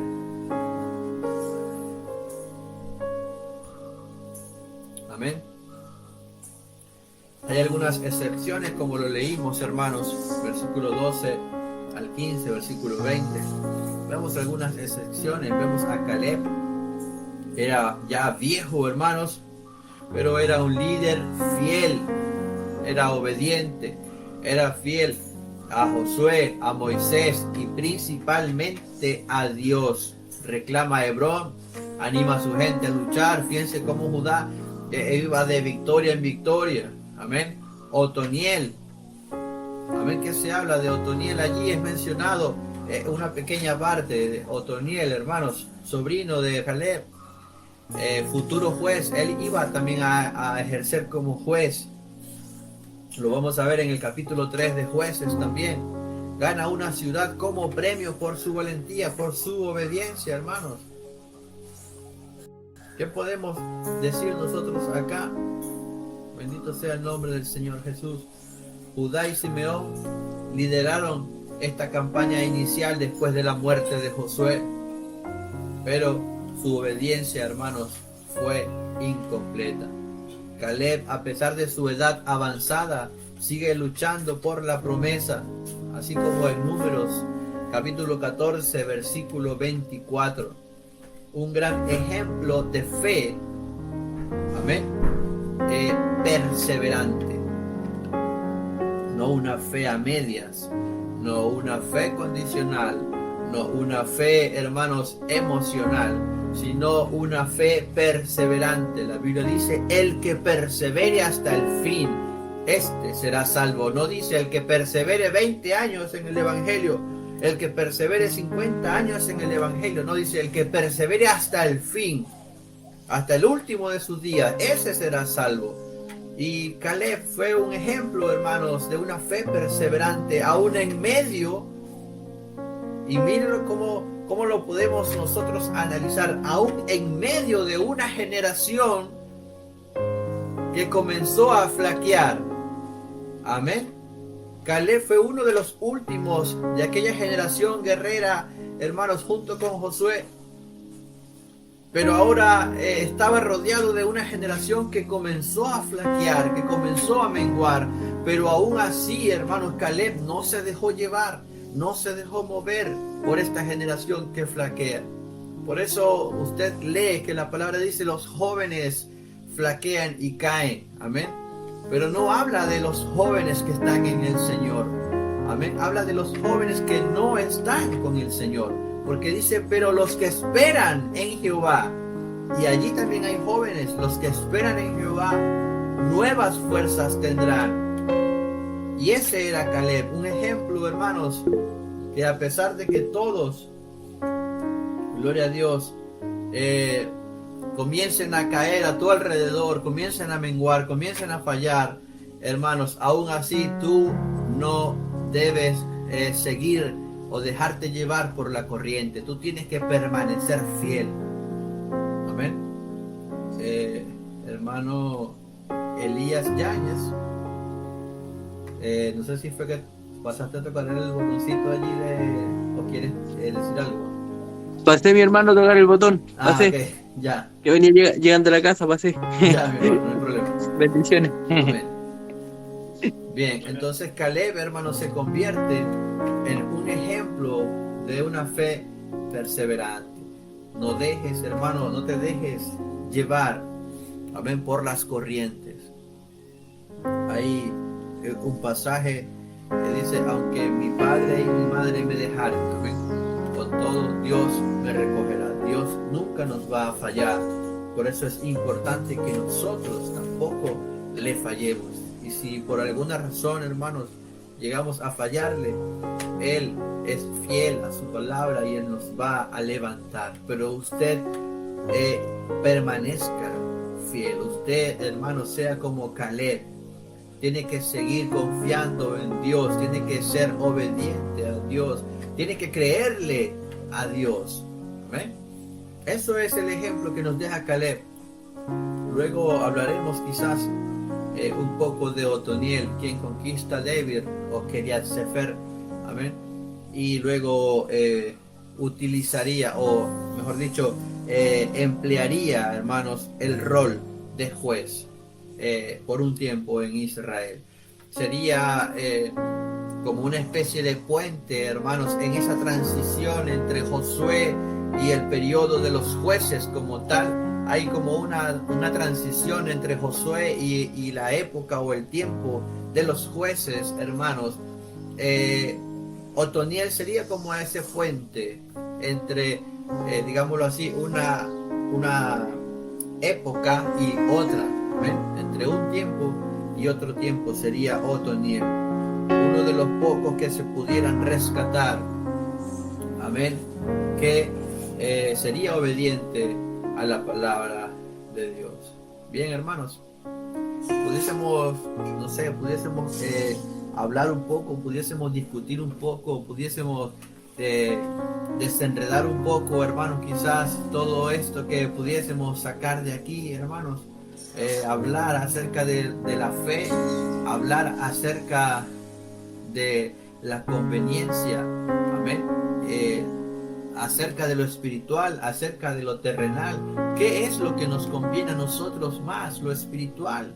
Amén. Hay algunas excepciones, como lo leímos, hermanos, versículo 12 al 15, versículo 20. Vemos algunas excepciones. Vemos a Caleb, era ya viejo, hermanos, pero era un líder fiel, era obediente, era fiel a Josué, a Moisés y principalmente a Dios. Reclama a Hebrón, anima a su gente a luchar. Fíjense cómo Judá iba de victoria en victoria. Amén. Otoniel, amén, que se habla de Otoniel allí, es mencionado una pequeña parte de Otoniel, hermanos, sobrino de Caleb, futuro juez. Él iba también a ejercer como juez. Lo vamos a ver en el capítulo 3 de Jueces también. Gana una ciudad como premio por su valentía, por su obediencia, hermanos. ¿Qué podemos decir nosotros acá? Bendito sea el nombre del Señor Jesús. Judá y Simeón lideraron esta campaña inicial después de la muerte de Josué, pero su obediencia, hermanos, fue incompleta. Caleb, a pesar de su edad avanzada, sigue luchando por la promesa, así como en Números capítulo 14 versículo 24. Un gran ejemplo de fe, amén, perseverante. No una fe a medias, no una fe condicional, no una fe, hermanos, emocional, sino una fe perseverante. La Biblia dice: el que persevere hasta el fin, este será salvo. No dice el que persevere 20 años en el Evangelio, el que persevere 50 años en el Evangelio. No, dice el que persevere hasta el fin, hasta el último de sus días, ese será salvo. Y Caleb fue un ejemplo, hermanos, de una fe perseverante, aún en medio, y miren cómo lo podemos nosotros analizar, aún en medio de una generación que comenzó a flaquear. Amén. Caleb fue uno de los últimos de aquella generación guerrera, hermanos, junto con Josué. Pero ahora estaba rodeado de una generación que comenzó a flaquear, que comenzó a menguar. Pero aún así, hermanos, Caleb no se dejó llevar, no se dejó mover por esta generación que flaquea. Por eso usted lee que la palabra dice: los jóvenes flaquean y caen. Amén. Pero no habla de los jóvenes que están en el Señor. Amén. Habla de los jóvenes que no están con el Señor. Porque dice: pero los que esperan en Jehová. Y allí también hay jóvenes. Los que esperan en Jehová, nuevas fuerzas tendrán. Y ese era Caleb. Un ejemplo, hermanos, que a pesar de que todos, gloria a Dios, comiencen a caer a tu alrededor, comiencen a menguar, comiencen a fallar, hermanos, aún así tú no debes seguir o dejarte llevar por la corriente. Tú tienes que permanecer fiel. Amén. Hermano Elías Yáñez, no sé si fue que pasaste a tocar el botoncito allí o quieres decir algo. Pasé, mi hermano, a tocar el botón. Pasé. Okay. Ya. Que venía llegando a la casa, pasé. Ya, mi hermano, no hay problema. Bendiciones. Amén. Bien, entonces Caleb, hermano, se convierte en un ejemplo de una fe perseverante. No dejes, hermano, no te dejes llevar, amén, por las corrientes. Hay un pasaje que dice: aunque mi padre y mi madre me dejaren, amén, con todo Dios me recogerá. Dios nunca nos va a fallar. Por eso es importante que nosotros tampoco le fallemos. Y si por alguna razón, hermanos, llegamos a fallarle, Él es fiel a su palabra y Él nos va a levantar. Pero usted permanezca fiel. Usted, hermano, sea como Caleb. Tiene que seguir confiando en Dios. Tiene que ser obediente a Dios. Tiene que creerle a Dios. ¿Amén? Eso es el ejemplo que nos deja Caleb. Luego hablaremos quizás un poco de Otoniel, quien conquista a Debir o Kiriat Sefer. Amén. Y luego utilizaría, o mejor dicho, emplearía, hermanos, el rol de juez por un tiempo en Israel. Sería como una especie de puente, hermanos, en esa transición entre Josué y el periodo de los jueces como tal. Hay como una transición entre Josué y la época o el tiempo de los jueces, hermanos. Otoniel sería como ese puente entre, digámoslo así, una época y otra. ¿Ven? Entre un tiempo y otro tiempo sería Otoniel, uno de los pocos que se pudieran rescatar. Amén. Que sería obediente a la palabra de Dios. Bien, hermanos, pudiésemos hablar un poco, pudiésemos discutir un poco, pudiésemos desenredar un poco, hermanos, quizás todo esto que pudiésemos sacar de aquí, hermanos. Hablar acerca de la fe, hablar acerca de la conveniencia, amén, acerca de lo espiritual, acerca de lo terrenal. ¿Qué es lo que nos conviene a nosotros más, lo espiritual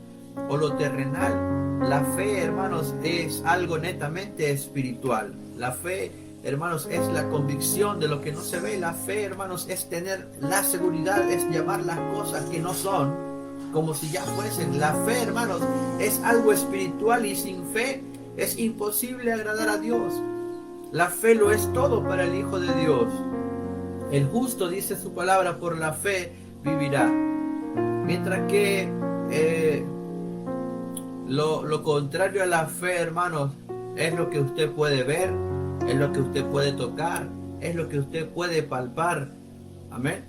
o lo terrenal? La fe, hermanos, es algo netamente espiritual. La fe, hermanos, es la convicción de lo que no se ve. La fe, hermanos, es tener la seguridad, es llamar las cosas que no son como si ya fuesen. La fe, hermanos, es algo espiritual y sin fe es imposible agradar a Dios. La fe lo es todo para el Hijo de Dios. El justo, dice su palabra, por la fe vivirá. Mientras que lo contrario a la fe, hermanos, es lo que usted puede ver, es lo que usted puede tocar, es lo que usted puede palpar. Amén.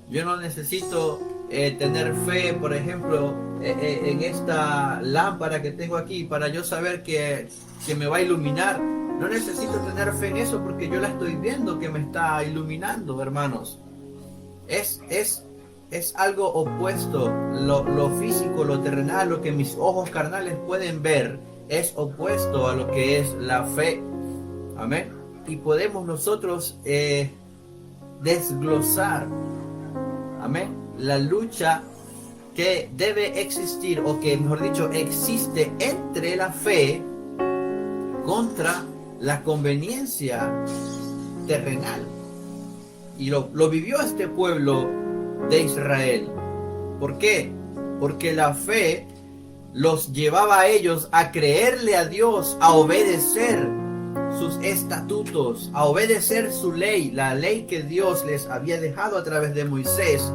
Yo no necesito tener fe, por ejemplo, en esta lámpara que tengo aquí para yo saber que me va a iluminar. No necesito tener fe en eso porque yo la estoy viendo que me está iluminando, hermanos. Es algo opuesto, lo físico, lo terrenal, lo que mis ojos carnales pueden ver, es opuesto a lo que es la fe. Amén. Y podemos nosotros desglosar, amén, la lucha que debe existir, o que mejor dicho existe, entre la fe contra la conveniencia terrenal. Y lo vivió este pueblo de Israel. ¿Por qué? Porque la fe los llevaba a ellos a creerle a Dios, a obedecer sus estatutos, a obedecer su ley, la ley que Dios les había dejado a través de Moisés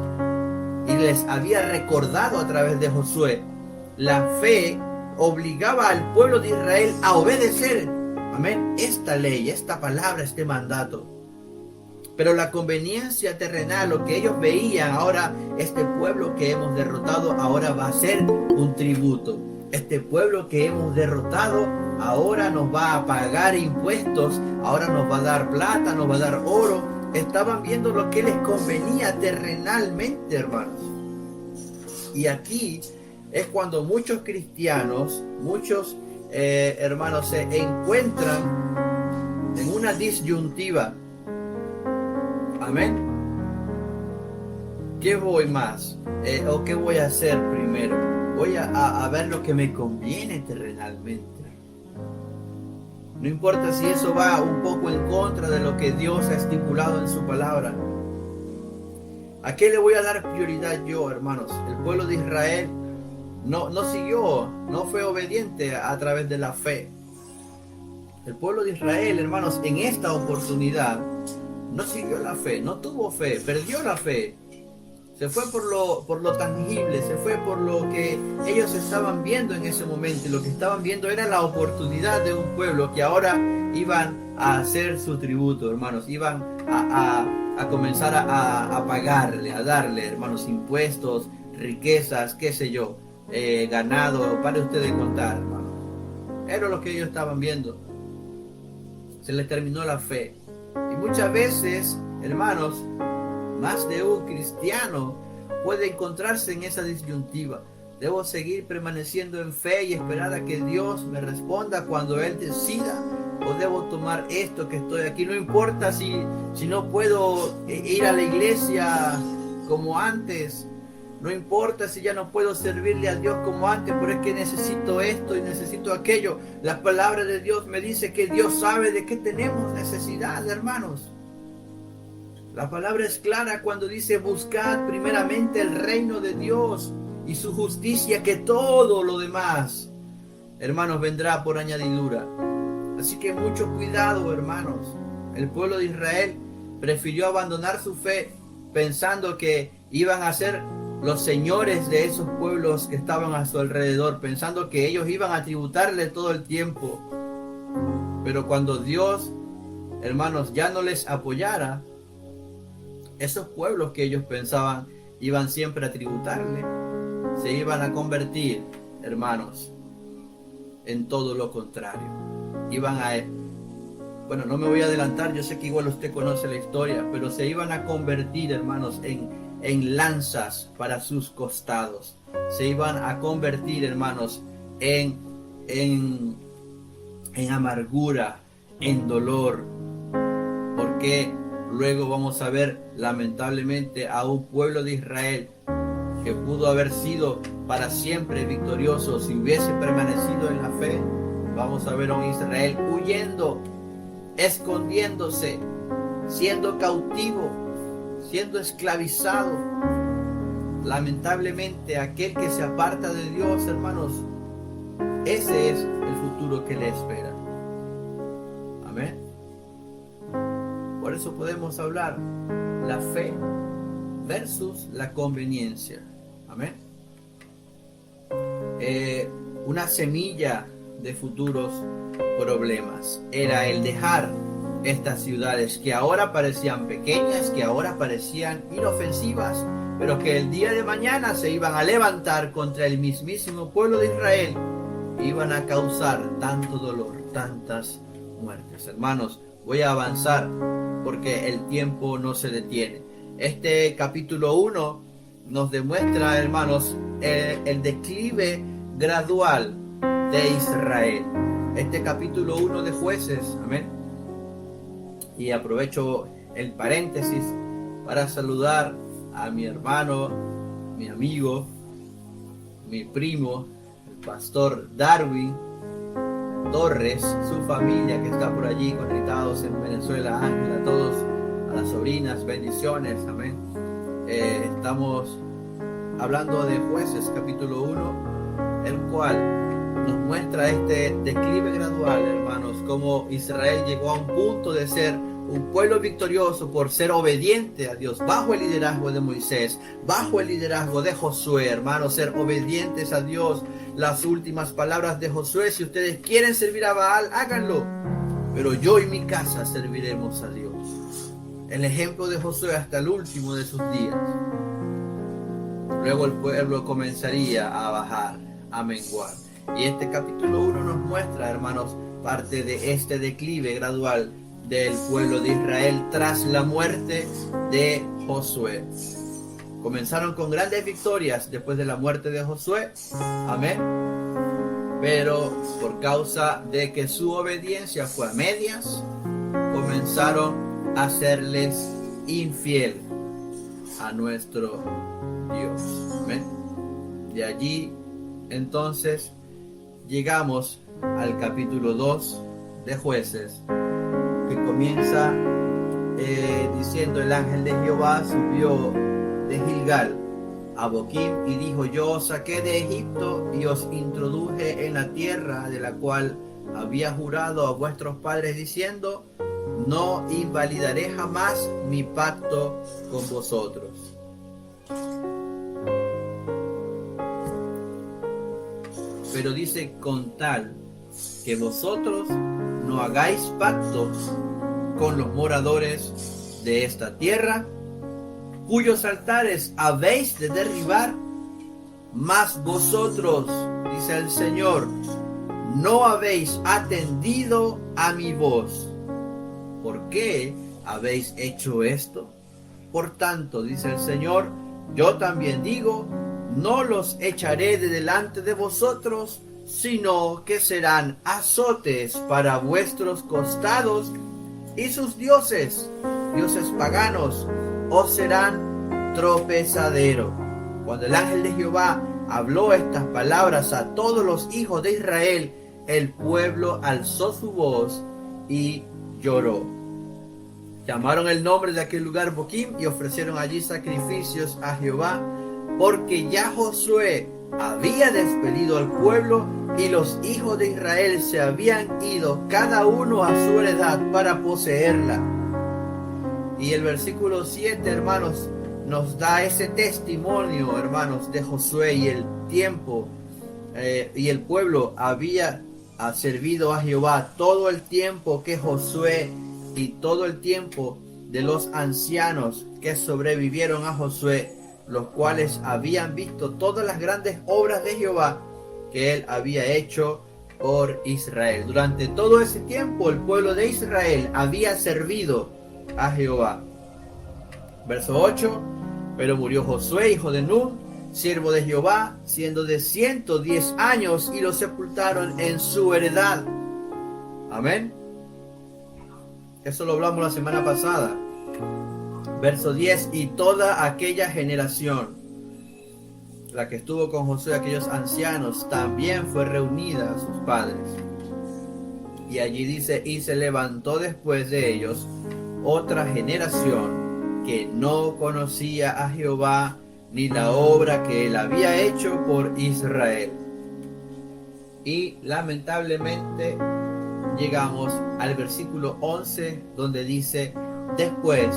y les había recordado a través de Josué. La fe obligaba al pueblo de Israel a obedecer, amén, esta ley, esta palabra, este mandato. Pero la conveniencia terrenal, lo que ellos veían, ahora este pueblo que hemos derrotado ahora va a ser un tributo. Este pueblo que hemos derrotado ahora nos va a pagar impuestos, ahora nos va a dar plata, nos va a dar oro. Estaban viendo lo que les convenía terrenalmente, hermanos. Y aquí es cuando muchos cristianos, muchos hermanos se encuentran en una disyuntiva. Amén. ¿Qué voy más? ¿O qué voy a hacer primero? Voy a ver lo que me conviene terrenalmente. No importa si eso va un poco en contra de lo que Dios ha estipulado en su palabra. ¿A qué le voy a dar prioridad yo, hermanos? El pueblo de Israel no siguió, no fue obediente a través de la fe. El pueblo de Israel, hermanos, en esta oportunidad no siguió la fe, no tuvo fe, perdió la fe. Se fue por lo tangible, se fue por lo que ellos estaban viendo en ese momento. Y lo que estaban viendo era la oportunidad de un pueblo que ahora iban a hacer su tributo, hermanos. Iban a comenzar a pagarle, a darle, hermanos, impuestos, riquezas, qué sé yo, ganado, para ustedes contar, hermanos. Era lo que ellos estaban viendo. Se les terminó la fe. Y muchas veces, hermanos, más de un cristiano puede encontrarse en esa disyuntiva. Debo seguir permaneciendo en fe y esperar a que Dios me responda cuando Él decida, o debo tomar esto que estoy aquí. No importa si no puedo ir a la iglesia como antes. No importa si ya no puedo servirle a Dios como antes, pero es que necesito esto y necesito aquello. La palabra de Dios me dice que Dios sabe de qué tenemos necesidad, hermanos. La palabra es clara cuando dice: buscad primeramente el reino de Dios y su justicia, que todo lo demás, hermanos, vendrá por añadidura. Así que mucho cuidado, hermanos. El pueblo de Israel prefirió abandonar su fe pensando que iban a ser los señores de esos pueblos que estaban a su alrededor, pensando que ellos iban a tributarle todo el tiempo. Pero cuando Dios, hermanos, ya no les apoyara, esos pueblos que ellos pensaban iban siempre a tributarle, se iban a convertir, hermanos, en todo lo contrario. Bueno, no me voy a adelantar, yo sé que igual usted conoce la historia, pero se iban a convertir, hermanos, en lanzas para sus costados. Se iban a convertir, hermanos, en amargura, en dolor. Porque luego vamos a ver, lamentablemente, a un pueblo de Israel que pudo haber sido para siempre victorioso si hubiese permanecido en la fe. Vamos a ver a un Israel huyendo, escondiéndose, siendo cautivo, siendo esclavizado. Lamentablemente, aquel que se aparta de Dios, hermanos, ese es el futuro que le espera. Amén. Por eso podemos hablar la fe versus la conveniencia. Amén. Una semilla de futuros problemas era el dejar estas ciudades que ahora parecían pequeñas, que ahora parecían inofensivas, pero que el día de mañana se iban a levantar contra el mismísimo pueblo de Israel, iban a causar tanto dolor, tantas muertes. Hermanos, voy a avanzar porque el tiempo no se detiene. Este capítulo 1 nos demuestra, hermanos, el declive gradual de Israel. Este capítulo 1 de Jueces, amén. Y aprovecho el paréntesis para saludar a mi hermano, mi amigo, mi primo, el pastor Darwin Torres, su familia que está por allí conectados en Venezuela, Ángel, a todos, a las sobrinas, bendiciones, amén. Estamos hablando de Jueces capítulo 1, el cual nos muestra este declive gradual, hermanos, como Israel llegó a un punto de ser un pueblo victorioso por ser obediente a Dios, bajo el liderazgo de Moisés, bajo el liderazgo de Josué, hermanos, ser obedientes a Dios. Las últimas palabras de Josué: si ustedes quieren servir a Baal, háganlo, pero yo y mi casa serviremos a Dios. El ejemplo de Josué hasta el último de sus días. Luego el pueblo comenzaría a bajar, a menguar. Y este capítulo 1 nos muestra, hermanos, parte de este declive gradual del pueblo de Israel tras la muerte de Josué. Comenzaron con grandes victorias después de la muerte de Josué, amén, pero por causa de que su obediencia fue a medias, comenzaron a serles infiel a nuestro Dios, amén. De allí entonces llegamos al capítulo 2 de Jueces, que comienza diciendo: el ángel de Jehová subió de Gilgal a Boquim y dijo: yo os saqué de Egipto y os introduje en la tierra de la cual había jurado a vuestros padres, diciendo: no invalidaré jamás mi pacto con vosotros. Pero dice: con tal que vosotros no hagáis pactos con los moradores de esta tierra, cuyos altares habéis de derribar, mas vosotros, dice el Señor, no habéis atendido a mi voz. ¿Por qué habéis hecho esto? Por tanto, dice el Señor, yo también digo: no los echaré de delante de vosotros, sino que serán azotes para vuestros costados, y sus dioses paganos, os serán tropezadero. Cuando el ángel de Jehová habló estas palabras a todos los hijos de Israel, el pueblo alzó su voz y lloró. Llamaron el nombre de aquel lugar Boquim y ofrecieron allí sacrificios a Jehová, porque ya Josué había despedido al pueblo y los hijos de Israel se habían ido cada uno a su heredad para poseerla. Y el versículo 7, hermanos, nos da ese testimonio, hermanos, de Josué y el tiempo y el pueblo había servido a Jehová todo el tiempo que Josué y todo el tiempo de los ancianos que sobrevivieron a Josué, los cuales habían visto todas las grandes obras de Jehová que él había hecho por Israel. Durante todo ese tiempo el pueblo de Israel había servido a Jehová. Verso 8: pero murió Josué, hijo de Nun, siervo de Jehová, siendo de 110 años, y lo sepultaron en su heredad. Amén. Eso lo hablamos la semana pasada. Verso 10: y toda aquella generación, la que estuvo con Josué, aquellos ancianos, también fue reunida a sus padres. Y allí dice: y se levantó después de ellos otra generación que no conocía a Jehová ni la obra que él había hecho por Israel. Y lamentablemente llegamos al versículo 11, donde dice: después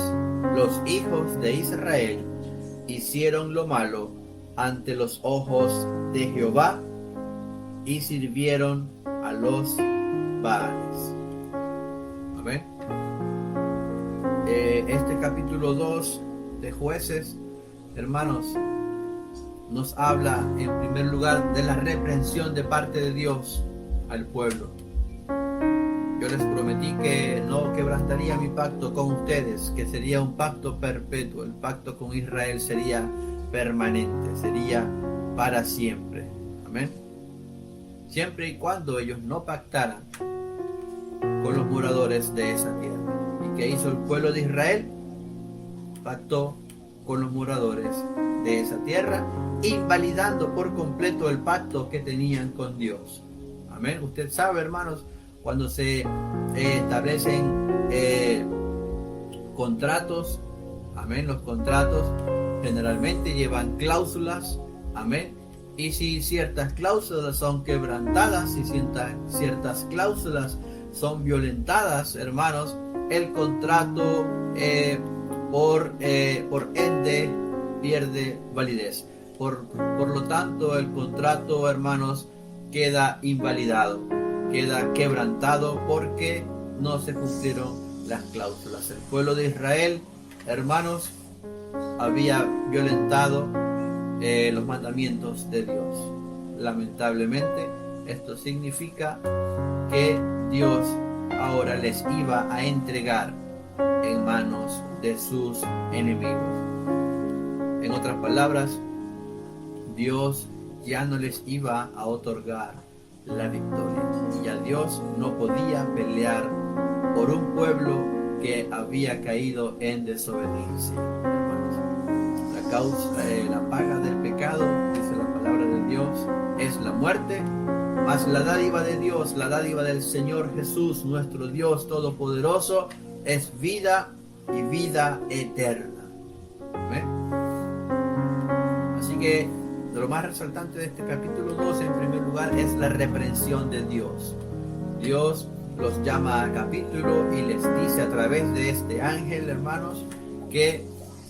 los hijos de Israel hicieron lo malo ante los ojos de Jehová y sirvieron a los Baales. Amén. Este capítulo 2 de Jueces, hermanos, nos habla en primer lugar de la reprensión de parte de Dios al pueblo. Yo les prometí que no quebrantaría mi pacto con ustedes, que sería un pacto perpetuo. El pacto con Israel sería permanente, sería para siempre. Amén. siempre y cuando ellos no pactaran con los moradores de esa tierra. ¿Y qué hizo el pueblo de Israel? Pactó con los moradores de esa tierra, invalidando por completo el pacto que tenían con Dios. Amén. Usted sabe, hermanos, cuando se establecen contratos, amén, los contratos generalmente llevan cláusulas, amén, y si ciertas cláusulas son quebrantadas, si ciertas cláusulas son violentadas, hermanos, el contrato por ende pierde validez. Por lo tanto, el contrato, hermanos, queda invalidado, queda quebrantado porque no se cumplieron las cláusulas. El pueblo de Israel, hermanos, había violentado los mandamientos de Dios. Lamentablemente, esto significa que Dios ahora les iba a entregar en manos de sus enemigos. En otras palabras, Dios ya no les iba a otorgar la victoria. Y ya Dios no podía pelear por un pueblo que había caído en desobediencia. Hermanos, la paga del pecado, dice la palabra de Dios, es la muerte, mas la dádiva de Dios, la dádiva del Señor Jesús, nuestro Dios Todopoderoso, es vida y vida eterna. ¿Amén? Así que lo más resaltante de este capítulo 2, en primer lugar, es la reprensión de Dios. Dios los llama a capítulo y les dice a través de este ángel, hermanos, que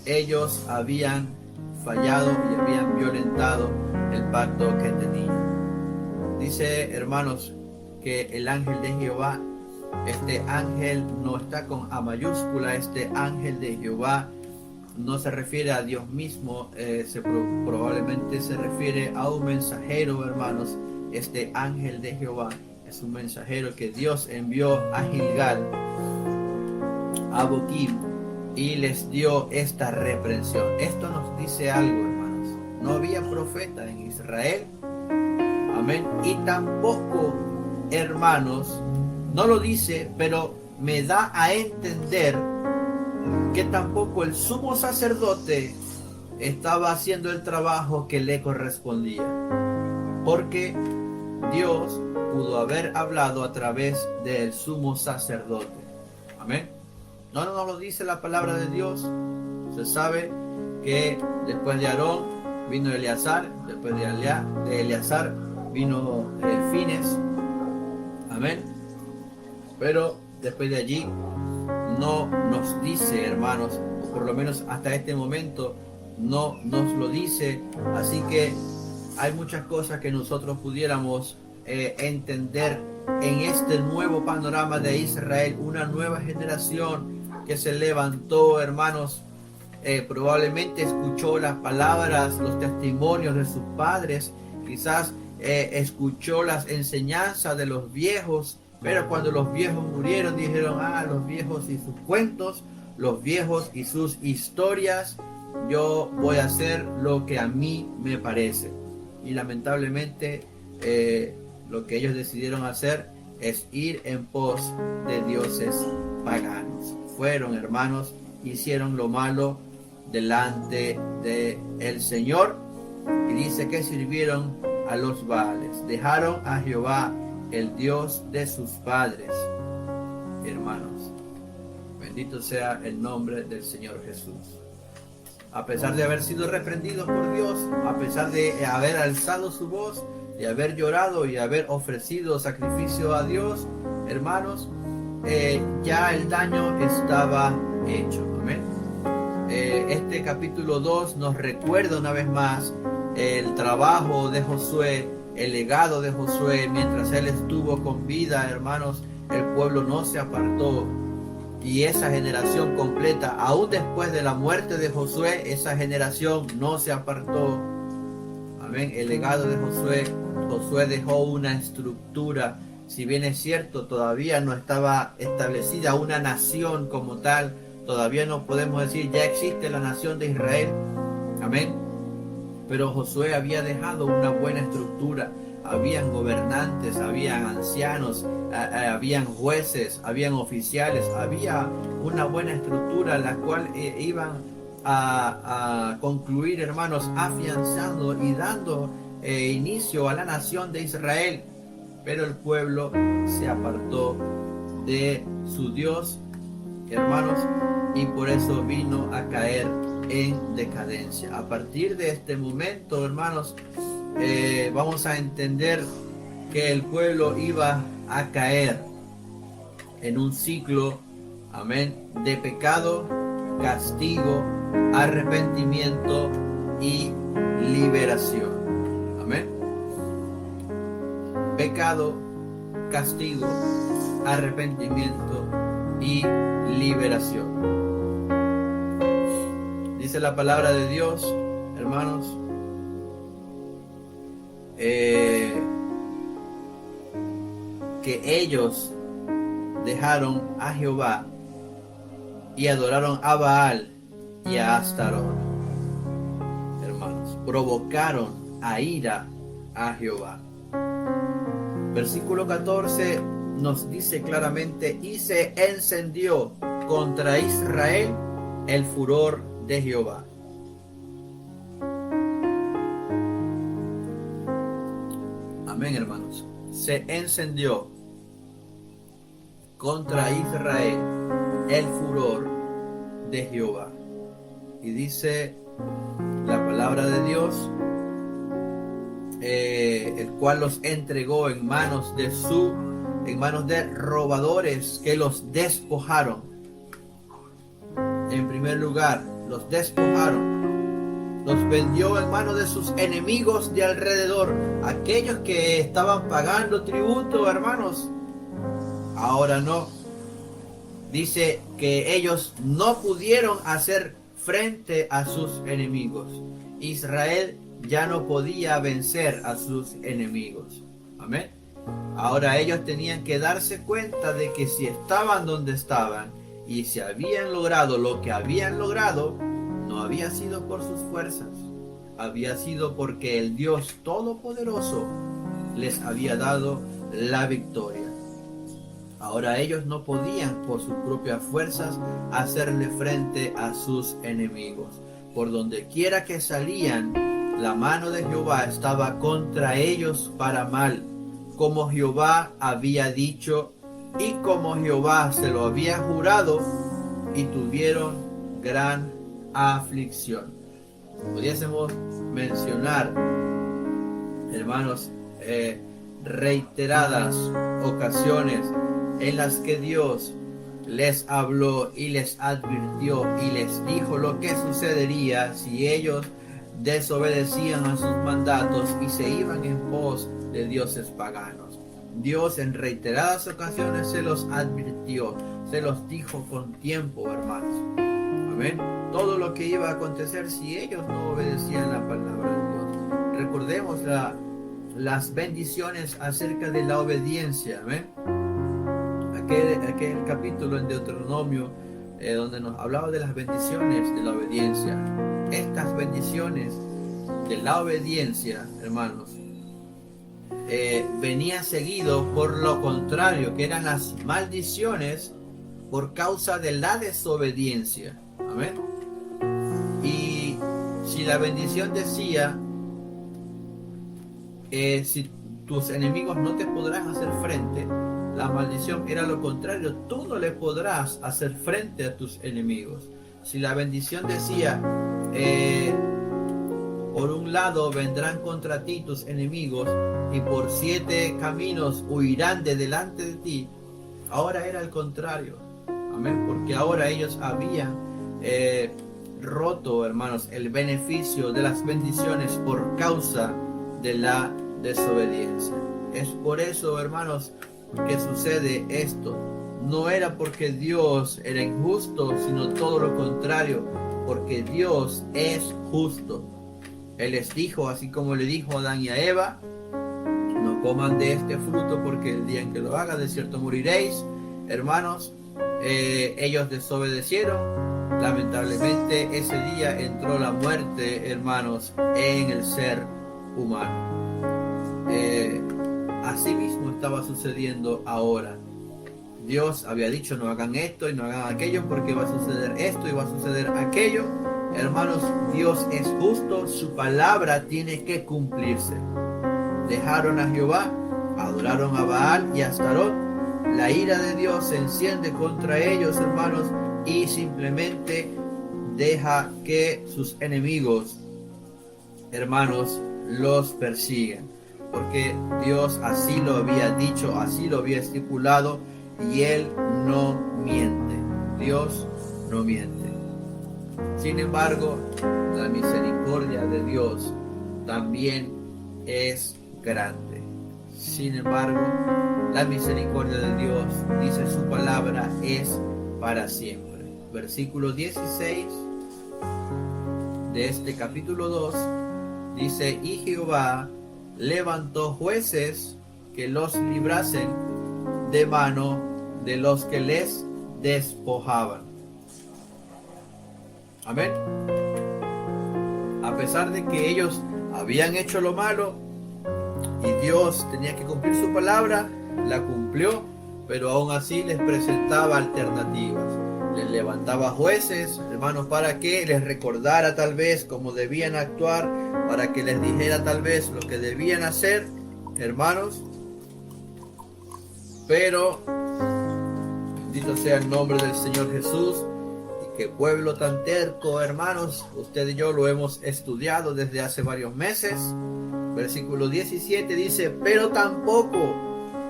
ellos habían fallado y habían violentado el pacto que tenían. Dice, hermanos, que el ángel de Jehová, este ángel no está con A mayúscula, este ángel de Jehová no se refiere a Dios mismo, probablemente se refiere a un mensajero, hermanos. Este ángel de Jehová es un mensajero que Dios envió a Gilgal, a Boquim, y les dio esta reprensión. Esto nos dice algo, hermanos. No había profeta en Israel, amén, y tampoco, hermanos, no lo dice, pero me da a entender que tampoco el sumo sacerdote estaba haciendo el trabajo que le correspondía, porque Dios pudo haber hablado a través del sumo sacerdote. Amén. No nos lo dice la palabra de Dios. Se sabe que después de Aarón vino Eleazar, después de Eleazar vino Fines. Amén. Pero después de allí no nos dice, hermanos, o por lo menos hasta este momento no nos lo dice. Así que hay muchas cosas que nosotros pudiéramos entender en este nuevo panorama de Israel, una nueva generación que se levantó, hermanos, probablemente escuchó las palabras, los testimonios de sus padres, quizás escuchó las enseñanzas de los viejos, pero cuando los viejos murieron dijeron, los viejos y sus cuentos, los viejos y sus historias, yo voy a hacer lo que a mí me parece. Y lamentablemente lo que ellos decidieron hacer es ir en pos de dioses paganos. Fueron, hermanos, hicieron lo malo delante del Señor, y dice que sirvieron a los Baales, dejaron a Jehová, el Dios de sus padres. Hermanos, bendito sea el nombre del Señor Jesús. A pesar de haber sido reprendidos por Dios, a pesar de haber alzado su voz, de haber llorado y haber ofrecido sacrificio a Dios, hermanos, ya el daño estaba hecho. Amén. Este capítulo 2 nos recuerda una vez más el trabajo de Josué, el legado de Josué. Mientras él estuvo con vida, hermanos, el pueblo no se apartó, y esa generación completa, aún después de la muerte de Josué, esa generación no se apartó. Amén. El legado de Josué dejó una estructura. Si bien es cierto, todavía no estaba establecida una nación como tal, todavía no podemos decir ya existe la nación de Israel. Amén. Pero Josué había dejado una buena estructura, habían gobernantes, habían ancianos, habían jueces, habían oficiales, había una buena estructura la cual iban a concluir, hermanos, afianzando y dando inicio a la nación de Israel. Pero el pueblo se apartó de su Dios, hermanos, y por eso vino a caer en decadencia. A partir de este momento, hermanos, vamos a entender que el pueblo iba a caer en un ciclo, amén, de pecado, castigo, arrepentimiento y liberación. Amén. Pecado, castigo, arrepentimiento y liberación. Dice la palabra de Dios, hermanos, que ellos dejaron a Jehová y adoraron a Baal y a Astarot. Hermanos, provocaron a ira a Jehová. Versículo 14 nos dice claramente: y se encendió contra Israel el furor de Jehová. Amén, hermanos. Se encendió contra Israel el furor de Jehová. Y dice la palabra de Dios, el cual los entregó en manos de robadores que los despojaron. En primer lugar, los despojaron, los vendió en manos de sus enemigos de alrededor, aquellos que estaban pagando tributo, hermanos. Ahora no. Dice que ellos no pudieron hacer frente a sus enemigos. Israel ya no podía vencer a sus enemigos. Amén. Ahora ellos tenían que darse cuenta de que si estaban donde estaban y si habían logrado lo que habían logrado, no había sido por sus fuerzas, había sido porque el Dios Todopoderoso les había dado la victoria. Ahora ellos no podían por sus propias fuerzas hacerle frente a sus enemigos. Por donde quiera que salían, la mano de Jehová estaba contra ellos para mal, como Jehová había dicho y como Jehová se lo había jurado, y tuvieron gran aflicción. Pudiésemos mencionar, hermanos, reiteradas ocasiones en las que Dios les habló y les advirtió y les dijo lo que sucedería si ellos desobedecían a sus mandatos y se iban en pos de dioses paganos. Dios en reiteradas ocasiones se los advirtió, se los dijo con tiempo, hermanos. Amén. Todo lo que iba a acontecer si ellos no obedecían la palabra de Dios. Recordemos las bendiciones acerca de la obediencia. Amén. Aquel capítulo en Deuteronomio donde nos hablaba de las bendiciones de la obediencia. Estas bendiciones de la obediencia, hermanos, venía seguido por lo contrario, que eran las maldiciones por causa de la desobediencia. Amén. Y si la bendición decía, si tus enemigos no te podrán hacer frente, la maldición era lo contrario: tú no le podrás hacer frente a tus enemigos. Si la bendición decía, por un lado vendrán contra ti tus enemigos y por 7 caminos huirán de delante de ti, ahora era el contrario. Amén. Porque ahora ellos habían roto, hermanos, el beneficio de las bendiciones por causa de la desobediencia. Es por eso, hermanos, que sucede esto. No era porque Dios era injusto, sino todo lo contrario, porque Dios es justo. Él les dijo, así como le dijo a Adán y a Eva: no coman de este fruto, porque el día en que lo haga de cierto moriréis. Hermanos, ellos desobedecieron. Lamentablemente ese día entró la muerte, hermanos, en el ser humano. así mismo estaba sucediendo ahora. Dios había dicho: no hagan esto y no hagan aquello, porque va a suceder esto y va a suceder aquello. Hermanos, Dios es justo, su palabra tiene que cumplirse. Dejaron a Jehová, adoraron a Baal y a Astarot. La ira de Dios se enciende contra ellos, hermanos, y simplemente deja que sus enemigos, hermanos, los persiguen. Porque Dios así lo había dicho, así lo había estipulado, y Él no miente. Dios no miente. Sin embargo, la misericordia de Dios también es grande. Sin embargo, la misericordia de Dios, dice su palabra, es para siempre. Versículo 16 de este capítulo 2 dice: y Jehová levantó jueces que los librasen de mano de los que les despojaban. Amén. A pesar de que ellos habían hecho lo malo y Dios tenía que cumplir su palabra, la cumplió, pero aún así les presentaba alternativas. Les levantaba jueces, hermanos, para que les recordara tal vez cómo debían actuar, para que les dijera tal vez lo que debían hacer, hermanos. Pero bendito sea el nombre del Señor Jesús. Y qué pueblo tan terco, hermanos. Usted y yo lo hemos estudiado desde hace varios meses. Versículo 17 dice: pero tampoco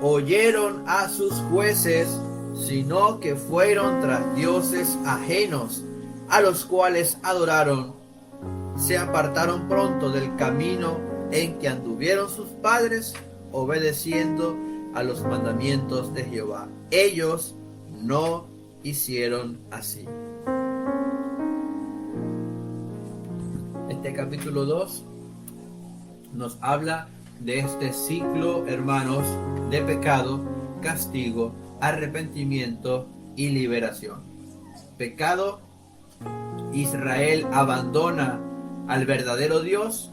oyeron a sus jueces, sino que fueron tras dioses ajenos, a los cuales adoraron. Se apartaron pronto del camino en que anduvieron sus padres, obedeciendo a los mandamientos de Jehová. Ellos no hicieron así. Este capítulo 2 nos habla de este ciclo, hermanos, de pecado, castigo, arrepentimiento y liberación. Pecado: Israel abandona al verdadero Dios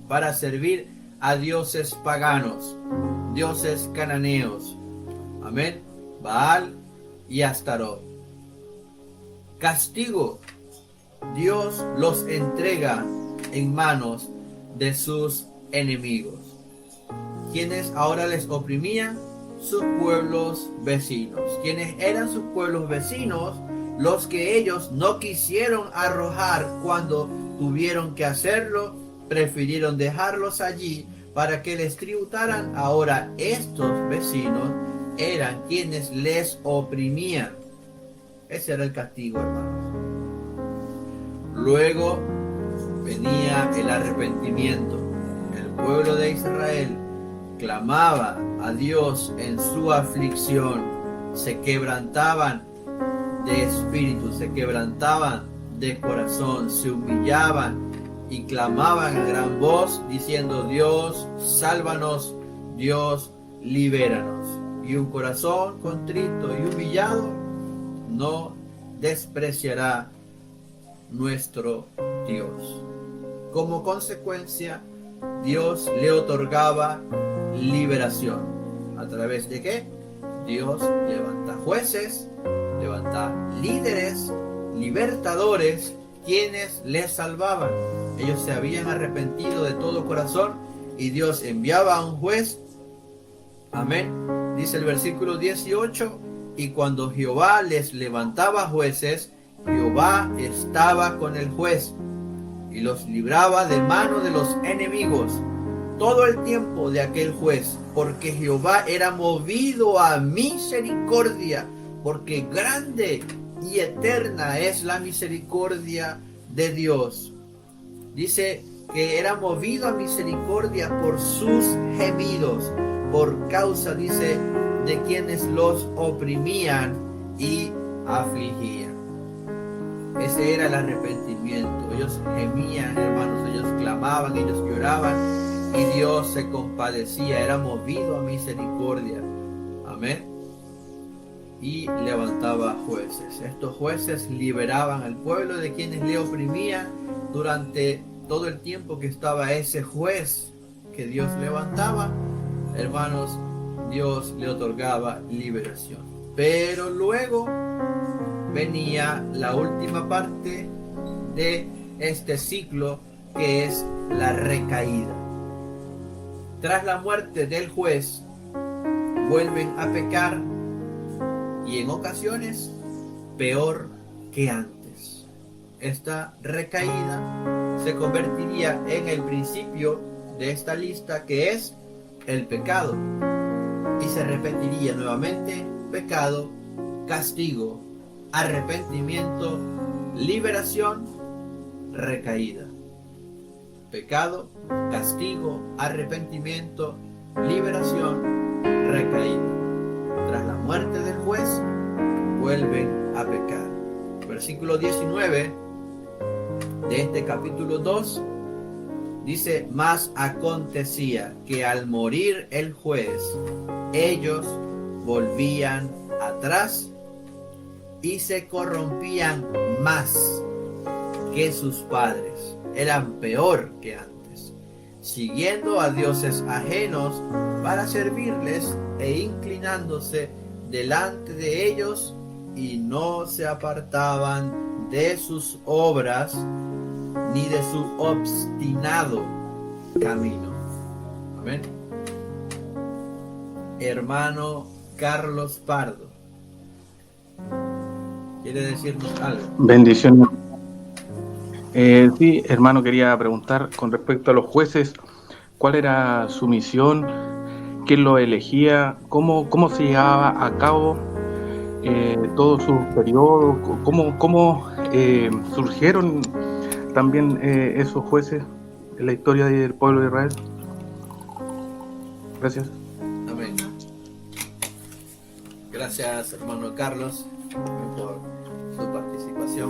para servir a dioses paganos, dioses cananeos. Amén. Baal y Astarot. Castigo: Dios los entrega en manos de sus enemigos. ¿Quiénes ahora les oprimían? Sus pueblos vecinos. ¿Quiénes eran sus pueblos vecinos? Los que ellos no quisieron arrojar cuando tuvieron que hacerlo, prefirieron dejarlos allí para que les tributaran. Ahora estos vecinos eran quienes les oprimían. Ese era el castigo, hermanos. Luego venía el arrepentimiento. El pueblo de Israel clamaba a Dios en su aflicción, se quebrantaban de espíritu, se quebrantaban de corazón, se humillaban y clamaban a gran voz diciendo: Dios, sálvanos, Dios, libéranos. Y un corazón contrito y humillado no despreciará nuestro Dios. Como consecuencia, Dios le otorgaba liberación. ¿A través de qué? Dios levanta jueces, levanta líderes, libertadores, quienes les salvaban. Ellos se habían arrepentido de todo corazón y Dios enviaba a un juez. Amén. Dice el versículo 18: y cuando Jehová les levantaba jueces, Jehová estaba con el juez y los libraba de mano de los enemigos todo el tiempo de aquel juez, porque Jehová era movido a misericordia, porque grande y eterna es la misericordia de Dios. Dice que era movido a misericordia por sus gemidos, por causa, dice, de quienes los oprimían y afligían. Ese era el arrepentimiento. Ellos gemían, hermanos, ellos clamaban, ellos lloraban y Dios se compadecía, era movido a misericordia. Amén. Y levantaba jueces. Estos jueces liberaban al pueblo de quienes le oprimían durante todo el tiempo que estaba ese juez que Dios levantaba. hermanos, Dios le otorgaba liberación. Pero luego venía la última parte de este ciclo, que es la recaída. Tras la muerte del juez, vuelven a pecar, y en ocasiones peor que antes. Esta recaída se convertiría en el principio de esta lista, que es el pecado, y se repetiría nuevamente: pecado, castigo, arrepentimiento, liberación, recaída. Pecado, castigo, arrepentimiento, liberación, recaída. Tras la muerte del juez, vuelven a pecar. Versículo 19 de este capítulo 2 dice: mas acontecía que al morir el juez, ellos volvían atrás y se corrompían más que sus padres. Eran peor que antes, siguiendo a dioses ajenos para servirles e inclinándose delante de ellos, y no se apartaban de sus obras ni de su obstinado camino. Amén. Hermano Carlos Pardo, ¿quiere decirnos algo? Bendiciones. Sí, hermano, quería preguntar con respecto a los jueces, ¿cuál era su misión? ¿Quién lo elegía? ¿Cómo se llevaba a cabo todo su periodo? ¿Cómo surgieron también esos jueces en la historia del pueblo de Israel? Gracias. Amén. Gracias, hermano Carlos, por su participación.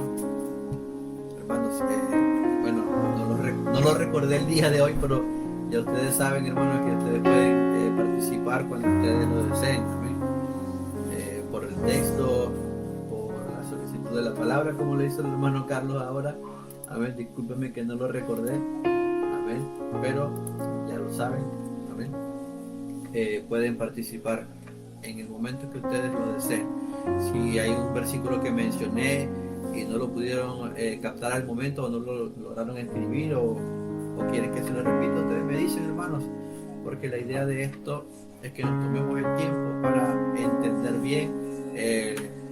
Hermanos, bueno, no lo recordé el día de hoy, pero ya ustedes saben, hermanos, que ustedes pueden participar cuando ustedes lo deseen. Amén. Por el texto, por la solicitud de la palabra, como le hizo el hermano Carlos ahora. Amén. Discúlpeme que no lo recordé. Amén. Pero ya lo saben. Amén. Pueden participar en el momento que ustedes lo deseen. Si hay un versículo que mencioné y no lo pudieron captar al momento, o no lo lograron escribir, o quieren que se lo repita, ustedes me dicen, hermanos, porque la idea de esto es que nos tomemos el tiempo para entender bien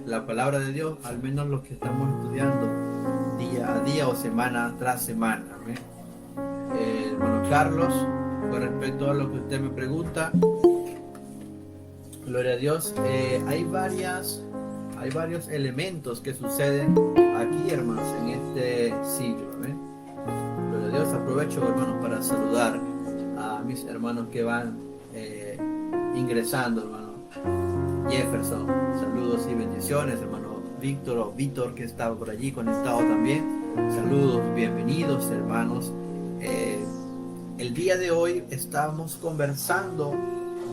la palabra de Dios, al menos los que estamos estudiando día a día o semana tras semana. Amén. Hermano Carlos, con respecto a lo que usted me pregunta, gloria a Dios, hay varios elementos que suceden aquí, hermanos, en este siglo. ¿Ven? Gloria a Dios. Aprovecho, hermanos, para saludar a mis hermanos que van ingresando, hermano Jefferson. Saludos y bendiciones, hermano Víctor, que estaba por allí conectado también. Saludos, bienvenidos, hermanos. El día de hoy estamos conversando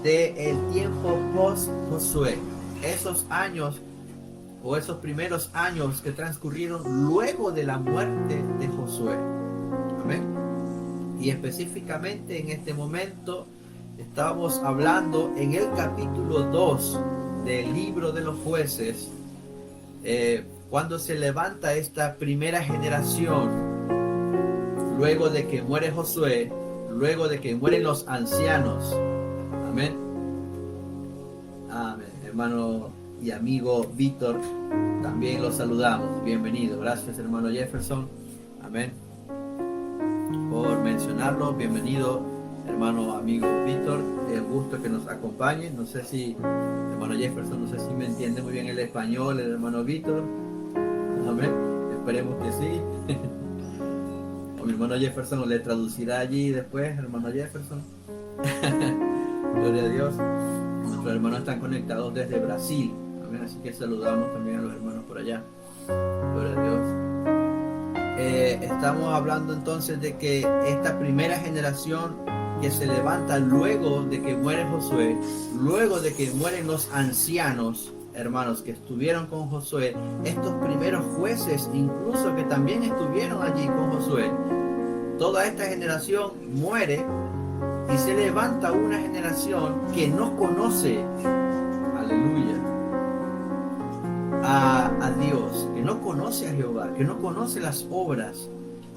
del tiempo post Josué, esos años o esos primeros años que transcurrieron luego de la muerte de Josué. Amén. Y específicamente en este momento estábamos hablando en el capítulo 2 del libro de los jueces, cuando se levanta esta primera generación, luego de que muere Josué, luego de que mueren los ancianos. Amén. Amén. Hermano y amigo Víctor, también los saludamos. Bienvenido. Gracias, hermano Jefferson. Amén. Por mencionarlo. Bienvenido, hermano amigo Víctor. Es un gusto que nos acompañe. No sé si, hermano Jefferson, no sé si me entiende muy bien el español, el hermano Víctor. Amén. Esperemos que sí. O mi hermano Jefferson le traducirá allí después, hermano Jefferson. Gloria a Dios. Nuestros hermanos están conectados desde Brasil. Amén. Así que saludamos también a los hermanos por allá. Gloria a Dios. Estamos hablando entonces de que esta primera generación que se levanta luego de que muere Josué, luego de que mueren los ancianos, hermanos, que estuvieron con Josué, estos primeros jueces incluso que también estuvieron allí con Josué, toda esta generación muere Y se levanta una generación que no conoce, aleluya, a Dios, que no conoce a Jehová, que no conoce las obras.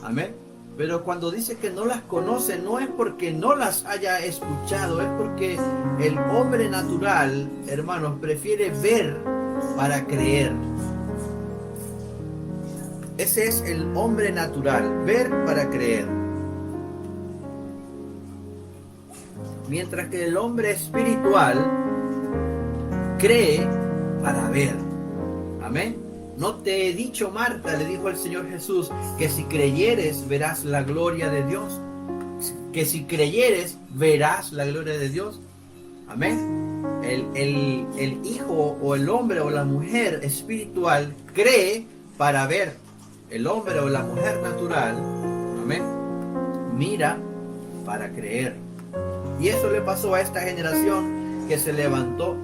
Amén. Pero cuando dice que no las conoce, no es porque no las haya escuchado, es porque el hombre natural, hermanos, prefiere ver para creer. Ese es el hombre natural, ver para creer. Mientras que el hombre espiritual cree para ver. Amén. ¿No te he dicho, Marta, le dijo el Señor Jesús, que si creyeres verás la gloria de Dios? Que si creyeres verás la gloria de Dios. Amén. El hijo o el hombre o la mujer espiritual cree para ver. El hombre o la mujer natural, amén, mira para creer. Y eso le pasó a esta generación que se levantó.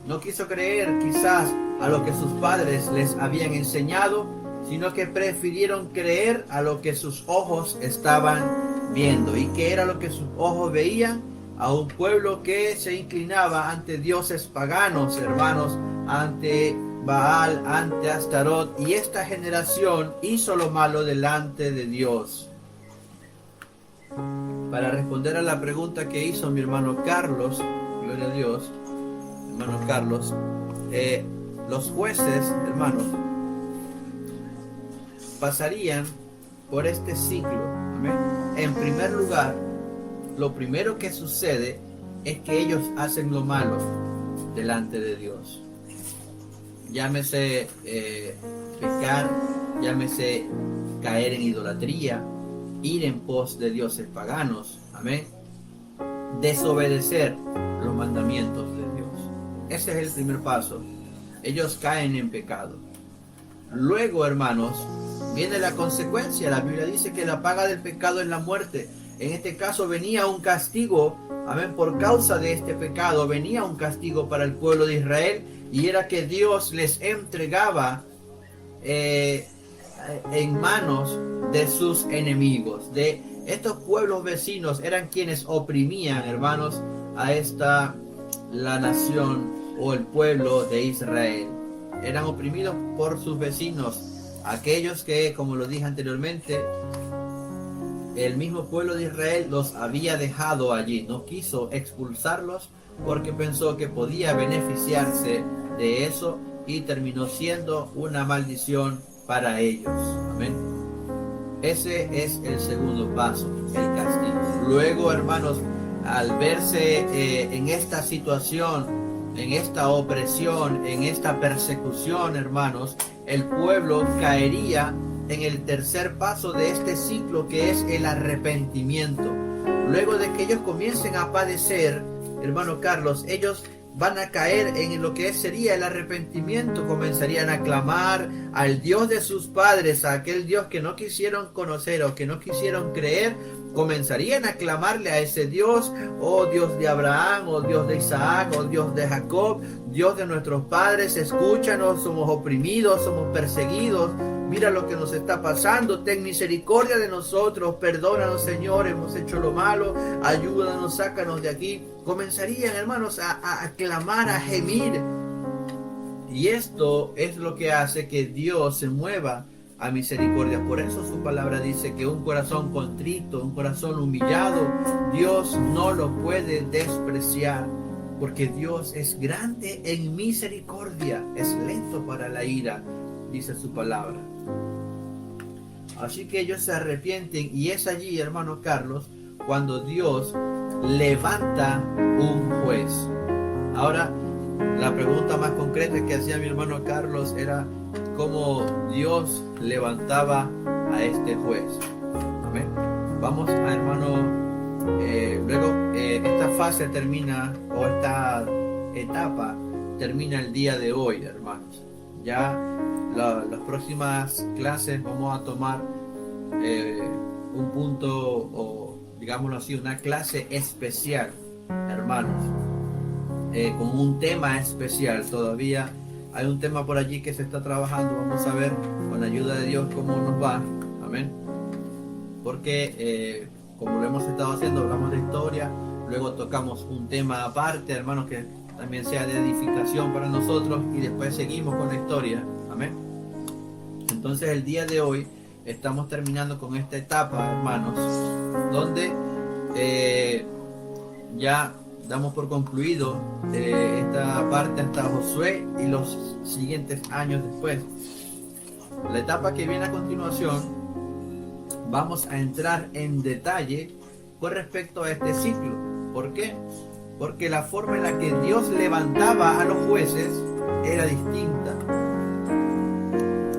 No quiso creer quizás a lo que sus padres les habían enseñado, sino que prefirieron creer a lo que sus ojos estaban viendo. ¿Y qué era lo que sus ojos veían? A un pueblo que se inclinaba ante dioses paganos, hermanos, ante Baal, ante Astarot. Y esta generación hizo lo malo delante de Dios. Para responder a la pregunta que hizo mi hermano Carlos, gloria a Dios, hermano Carlos, los jueces, hermanos, pasarían por este ciclo. ¿Amén? En primer lugar, lo primero que sucede es que ellos hacen lo malo delante de Dios. Llámese pecar, llámese caer en idolatría, ir en pos de dioses paganos. Amén. Desobedecer los mandamientos de Dios. Ese es el primer paso. Ellos caen en pecado. Luego, hermanos, viene la consecuencia. La Biblia dice que la paga del pecado es la muerte. En este caso venía un castigo, amén, por causa de este pecado venía un castigo para el pueblo de Israel, y era que Dios les entregaba en manos de sus enemigos, de estos pueblos vecinos. Eran quienes oprimían, hermanos, a la nación o el pueblo de Israel. Eran oprimidos por sus vecinos, aquellos que, como lo dije anteriormente, el mismo pueblo de Israel los había dejado allí. No quiso expulsarlos porque pensó que podía beneficiarse de eso, y terminó siendo una maldición para ellos. Amén. Ese es el segundo paso, el castigo. Luego, hermanos, al verse en esta situación, en esta opresión, en esta persecución, hermanos, el pueblo caería en el tercer paso de este ciclo, que es el arrepentimiento. Luego de que ellos comiencen a padecer, hermano Carlos, ellos van a caer en lo que sería el arrepentimiento. Comenzarían a clamar al Dios de sus padres, a aquel Dios que no quisieron conocer o que no quisieron creer. Comenzarían a clamarle a ese Dios: oh Dios de Abraham, oh Dios de Isaac, oh Dios de Jacob, Dios de nuestros padres, escúchanos, somos oprimidos, somos perseguidos, mira lo que nos está pasando, ten misericordia de nosotros, perdónanos, Señor, hemos hecho lo malo, ayúdanos, sácanos de aquí. Comenzarían, hermanos, a clamar, a gemir. Y esto es lo que hace que Dios se mueva a misericordia. Por eso su palabra dice que un corazón contrito, un corazón humillado, Dios no lo puede despreciar, porque Dios es grande en misericordia, es lento para la ira, dice su palabra. Así que ellos se arrepienten, y es allí, hermano Carlos, cuando Dios levanta un juez. Ahora, la pregunta más concreta que hacía mi hermano Carlos era cómo Dios levantaba a este juez. Amén. Vamos a, hermano, luego esta fase termina, o esta etapa termina el día de hoy, hermanos. Ya las próximas clases vamos a tomar un punto, o digámoslo así, una clase especial, hermanos, con un tema especial. Todavía hay un tema por allí que se está trabajando. Vamos a ver con la ayuda de Dios cómo nos va. Amén. Porque como lo hemos estado haciendo, hablamos de historia, luego tocamos un tema aparte, hermanos, que también sea de edificación para nosotros, y después seguimos con la historia. Amén. Entonces el día de hoy estamos terminando con esta etapa, hermanos, donde ya damos por concluido esta parte hasta Josué y los siguientes años después. La etapa que viene a continuación, vamos a entrar en detalle con respecto a este ciclo. ¿Por qué? Porque la forma en la que Dios levantaba a los jueces era distinta.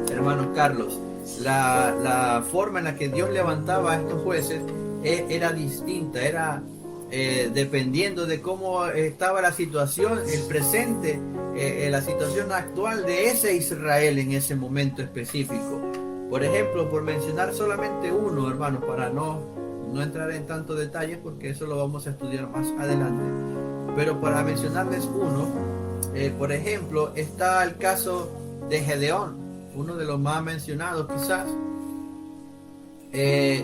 Hermanos Carlos, la forma en la que Dios levantaba a estos jueces era distinta, era dependiendo de cómo estaba la situación, el presente, la situación actual de ese Israel en ese momento específico. Por ejemplo, por mencionar solamente uno, hermanos, para no entrar en tantos detalles, porque eso lo vamos a estudiar más adelante, pero para mencionarles uno, por ejemplo, está el caso de Gedeón, uno de los más mencionados quizás.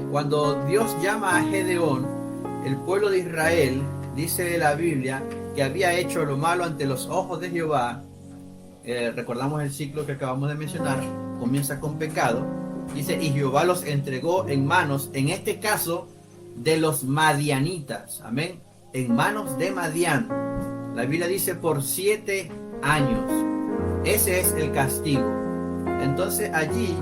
Cuando Dios llama a Gedeón, el pueblo de Israel, dice la Biblia, que había hecho lo malo ante los ojos de Jehová. Recordamos el ciclo que acabamos de mencionar, comienza con pecado. Dice, y Jehová los entregó en manos, en este caso, de los madianitas. Amén. En manos de Madián. La Biblia dice por 7 años. Ese es el castigo. Entonces allí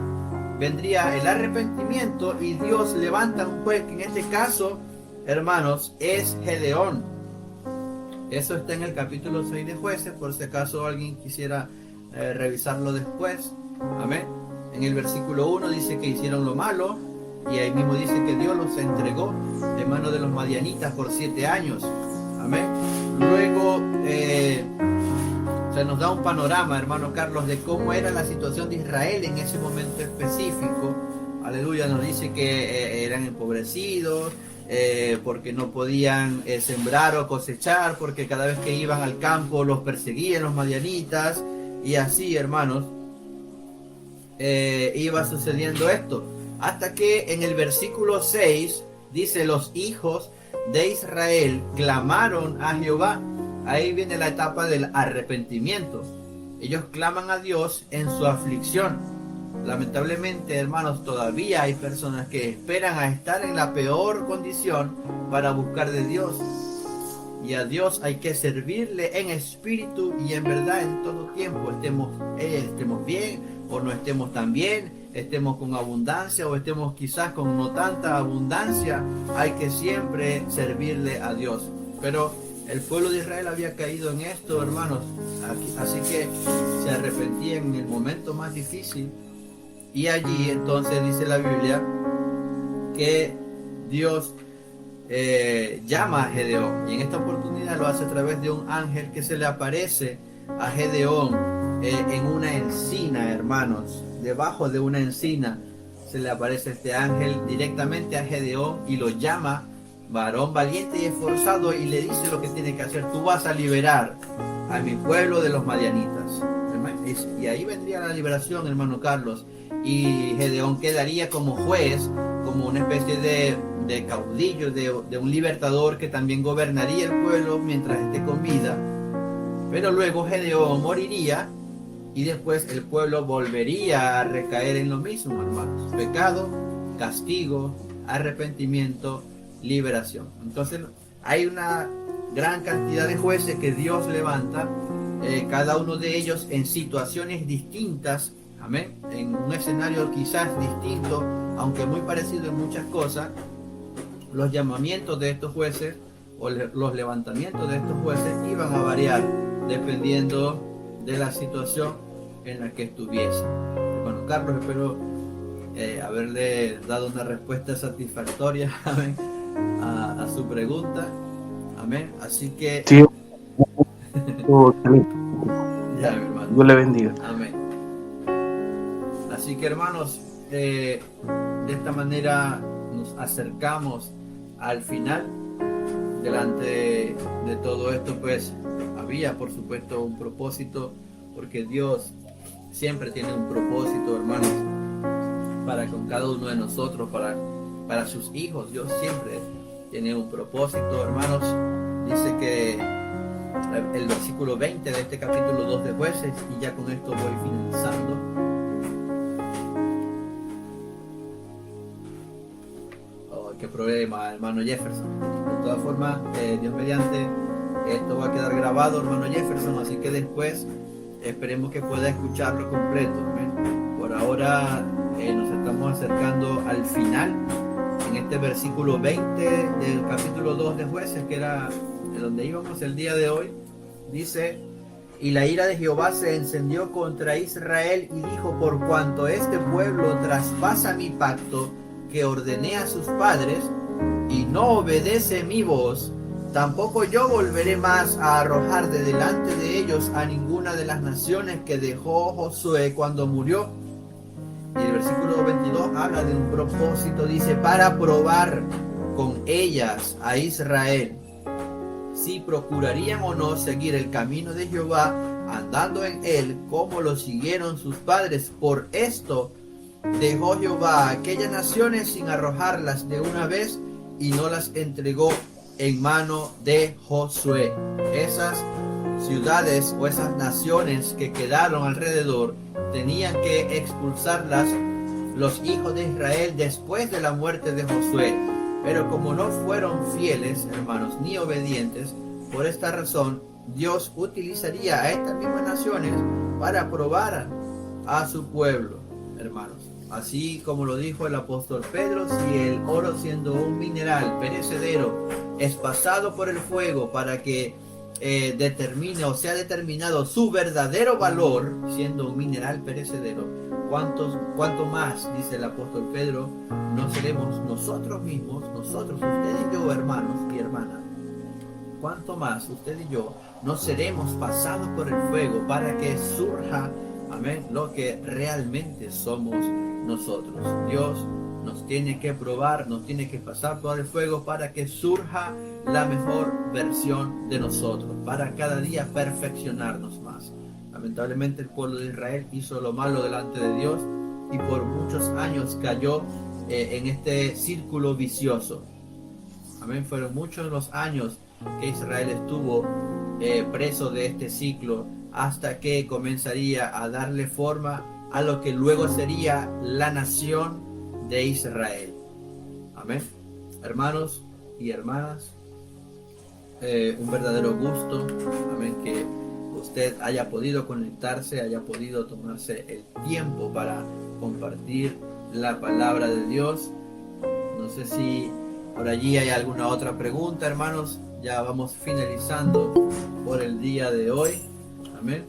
vendría el arrepentimiento y Dios levanta un juez, que en este caso, hermanos, es Gedeón. Eso está en el capítulo 6 de Jueces, por si acaso alguien quisiera revisarlo después. Amén. En el versículo 1 dice que hicieron lo malo, y ahí mismo dice que Dios los entregó en manos de los madianitas por 7 años. Amén. Luego se nos da un panorama, hermano Carlos, de cómo era la situación de Israel en ese momento específico. Aleluya, nos dice que eran empobrecidos, porque no podían sembrar o cosechar, porque cada vez que iban al campo los perseguían los madianitas, y así, hermanos, iba sucediendo esto, hasta que en el versículo 6 dice, los hijos de Israel clamaron a Jehová. Ahí viene la etapa del arrepentimiento. Ellos claman a Dios en su aflicción. Lamentablemente, hermanos, todavía hay personas que esperan a estar en la peor condición para buscar de Dios. Y a Dios hay que servirle en espíritu y en verdad en todo tiempo. Estemos bien o no estemos tan bien, estemos con abundancia o estemos quizás con no tanta abundancia. Hay que siempre servirle a Dios. Pero el pueblo de Israel había caído en esto, hermanos. Así que se arrepentían en el momento más difícil. Y allí entonces dice la Biblia que Dios llama a Gedeón, y en esta oportunidad lo hace a través de un ángel que se le aparece a Gedeón en una encina, hermanos. Debajo de una encina se le aparece este ángel directamente a Gedeón y lo llama varón valiente y esforzado, y le dice lo que tiene que hacer. Tú vas a liberar a mi pueblo de los madianitas. Y ahí vendría la liberación, hermano Carlos. Y Gedeón quedaría como juez, como una especie de caudillo, de un libertador que también gobernaría el pueblo mientras esté con vida. Pero luego Gedeón moriría y después el pueblo volvería a recaer en lo mismo, hermanos. Pecado, castigo, arrepentimiento, liberación. Entonces hay una gran cantidad de jueces que Dios levanta, cada uno de ellos en situaciones distintas. Amén. En un escenario quizás distinto, aunque muy parecido en muchas cosas. Los llamamientos de estos jueces o los levantamientos de estos jueces iban a variar dependiendo de la situación en la que estuviesen. Bueno, Carlos, espero haberle dado una respuesta satisfactoria, amén, a su pregunta. Amén. Así que sí. ya, mi hermano. Dios le bendiga. Amén. Así que, hermanos, de esta manera nos acercamos al final. Delante de todo esto, pues había, por supuesto, un propósito, porque Dios siempre tiene un propósito, hermanos, para con cada uno de nosotros, para para sus hijos. Dios siempre tiene un propósito, hermanos. Dice que el versículo 20 de este capítulo 2 de Jueces, y ya con esto voy finalizando. Oh, qué problema, hermano Jefferson. De todas formas, Dios mediante, esto va a quedar grabado, hermano Jefferson, así que después esperemos que pueda escucharlo completo. ¿Ven? Por ahora nos estamos acercando al final, en este versículo 20 del capítulo 2 de Jueces, que era de donde íbamos el día de hoy. Dice: y la ira de Jehová se encendió contra Israel y dijo: por cuanto este pueblo traspasa mi pacto que ordené a sus padres y no obedece mi voz, tampoco yo volveré más a arrojar de delante de ellos a ninguna de las naciones que dejó Josué cuando murió. Y el versículo 22 habla de un propósito, dice: para probar con ellas a Israel si procurarían o no seguir el camino de Jehová, andando en él como lo siguieron sus padres. Por esto dejó Jehová a aquellas naciones sin arrojarlas de una vez, y no las entregó en mano de Josué. Esas ciudades o esas naciones que quedaron alrededor tenían que expulsarlas los hijos de Israel después de la muerte de Josué. Pero como no fueron fieles, hermanos, ni obedientes, por esta razón Dios utilizaría a estas mismas naciones para probar a su pueblo, hermanos. Así como lo dijo el apóstol Pedro: si el oro, siendo un mineral perecedero, es pasado por el fuego para que determine o sea determinado su verdadero valor, siendo un mineral perecedero, cuánto más, dice el apóstol Pedro, no seremos nosotros mismos, nosotros, usted y yo, hermanos y hermanas, cuánto más usted y yo no seremos pasados por el fuego para que surja, amén, lo que realmente somos nosotros. Dios nos tiene que probar, nos tiene que pasar por el fuego para que surja la mejor versión de nosotros, para cada día perfeccionarnos más. Lamentablemente el pueblo de Israel hizo lo malo delante de Dios y por muchos años cayó en este círculo vicioso. Amén. Fueron muchos los años que Israel estuvo preso de este ciclo, hasta que comenzaría a darle forma a lo que luego sería la nación de Israel. Amén. Hermanos y hermanas, un verdadero gusto, amén, que usted haya podido conectarse, haya podido tomarse el tiempo para compartir la palabra de Dios. No sé si por allí hay alguna otra pregunta, hermanos. Ya vamos finalizando por el día de hoy. Amén.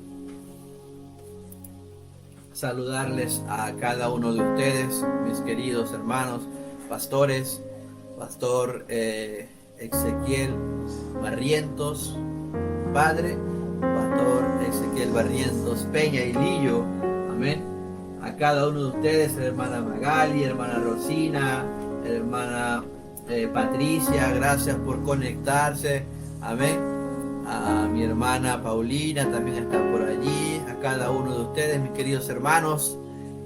Saludarles a cada uno de ustedes, mis queridos hermanos, pastores, pastor Ezequiel Barrientos, padre, pastor Ezequiel Barrientos Peña y Lillo, amén. A cada uno de ustedes, hermana Magali, hermana Rosina, hermana Patricia, gracias por conectarse, amén. A mi hermana Paulina también está por allí. A cada uno de ustedes, mis queridos hermanos,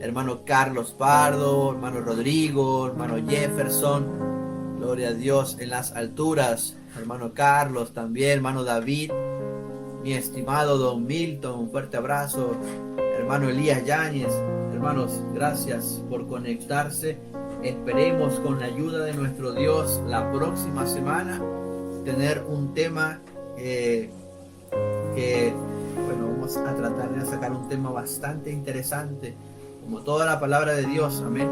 hermano Carlos Pardo, hermano Rodrigo, hermano Jefferson, gloria a Dios en las alturas, hermano Carlos también, hermano David, mi estimado don Milton, un fuerte abrazo, hermano Elías Yáñez. Hermanos, gracias por conectarse. Esperemos, con la ayuda de nuestro Dios, la próxima semana tener un tema bueno, vamos a tratar de sacar un tema bastante interesante, como toda la palabra de Dios, amén,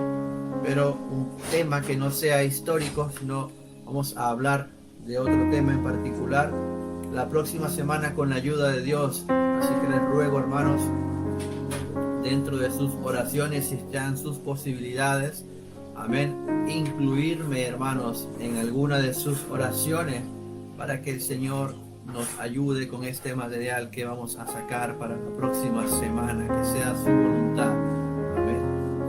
pero un tema que no sea histórico, sino vamos a hablar de otro tema en particular la próxima semana con la ayuda de Dios. Así que les ruego, hermanos, dentro de sus oraciones, si están sus posibilidades, amén, incluirme, hermanos, en alguna de sus oraciones, para que el Señor nos ayude con este material que vamos a sacar para la próxima semana, que sea su voluntad, amén,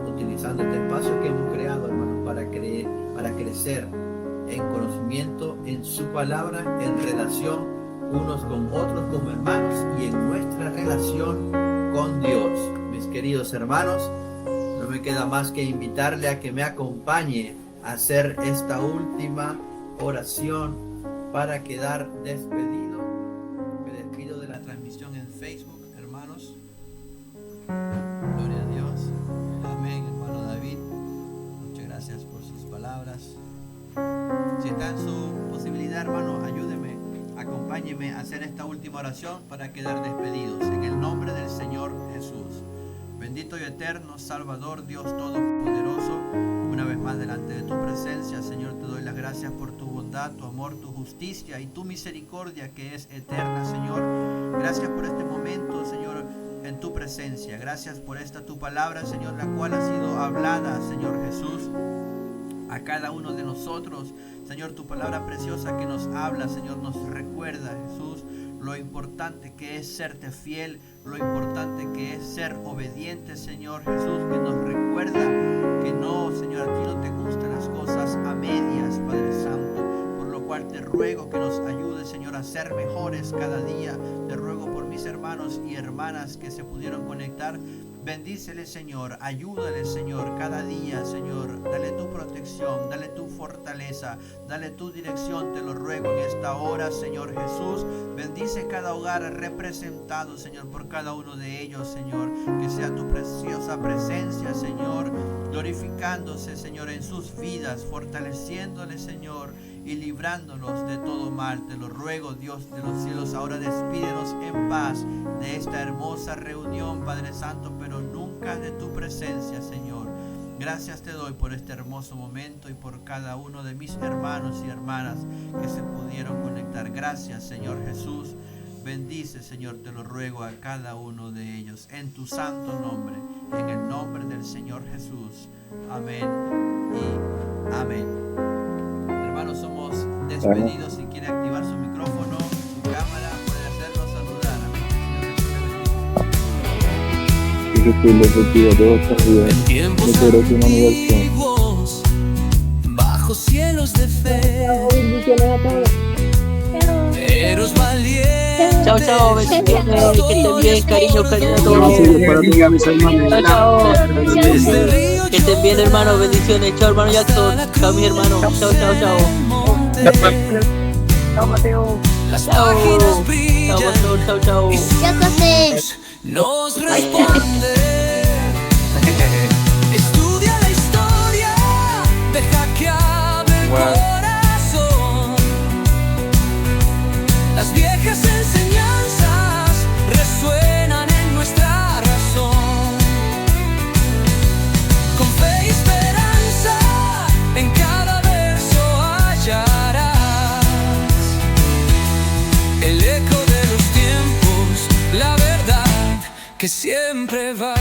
utilizando este espacio que hemos creado, hermanos, para crecer en conocimiento, en su palabra, en relación unos con otros como hermanos y en nuestra relación con Dios. Mis queridos hermanos, no me queda más que invitarle a que me acompañe hacer esta última oración para quedar despedido. Me despido de la transmisión en Facebook, hermanos. Gloria a Dios. Amén, hermano David. Muchas gracias por sus palabras. Si está en su posibilidad, hermano, ayúdeme, acompáñeme a hacer esta última oración para quedar despedidos. En el nombre del Señor Jesús. Bendito y eterno Salvador, Dios Todopoderoso, una vez más delante de tu presencia, Señor, te doy las gracias por tu bondad, tu amor, tu justicia y tu misericordia que es eterna, Señor. Gracias por este momento, Señor, en tu presencia. Gracias por esta tu palabra, Señor, la cual ha sido hablada, Señor Jesús, a cada uno de nosotros. Señor, tu palabra preciosa que nos habla, Señor, nos recuerda, Jesús, lo importante que es serte fiel, lo importante que es ser obediente, Señor Jesús, que nos recuerda que no, Señor, a ti no te gustan las cosas a medias, Padre Santo, por lo cual te ruego que nos ayudes, Señor, a ser mejores cada día. Te ruego por mis hermanos y hermanas que se pudieron conectar. Bendícele, Señor, ayúdale, Señor, cada día, Señor, dale tu protección, dale tu fortaleza, dale tu dirección, te lo ruego en esta hora, Señor Jesús. Bendice cada hogar representado, Señor, por cada uno de ellos, Señor, que sea tu preciosa presencia, Señor, glorificándose, Señor, en sus vidas, fortaleciéndole, Señor, y librándonos de todo mal. Te lo ruego, Dios de los cielos, ahora despídenos en paz de esta hermosa reunión, Padre Santo, pero nunca de tu presencia, Señor. Gracias te doy por este hermoso momento y por cada uno de mis hermanos y hermanas que se pudieron conectar. Gracias, Señor Jesús. Bendice, Señor, te lo ruego a cada uno de ellos, en tu santo nombre, en el nombre del Señor Jesús. Amén y amén. Hermanos, somos despedidos. Si quiere activar su micrófono, su cámara, puede hacernos saludar. Amén. En tiempos antiguos, bajo cielos de fe, eres valiente. Chao, chao, bendiciones, que estén bien, cariño a todos. Chao, chao. Que estén bien, hermano, bendiciones. Chao, hermano Jackson. Chao, mi hermano. Chao, chao, chao. Chao, Mateo. Chao. Chao, Pastor. Chao, chao. Nos responde. Estudia la historia, deja que hable el corazón. Las viejas enseñanzas resuenan en nuestra razón. Con fe y esperanza en cada verso hallarás el eco de los tiempos, la verdad que siempre va.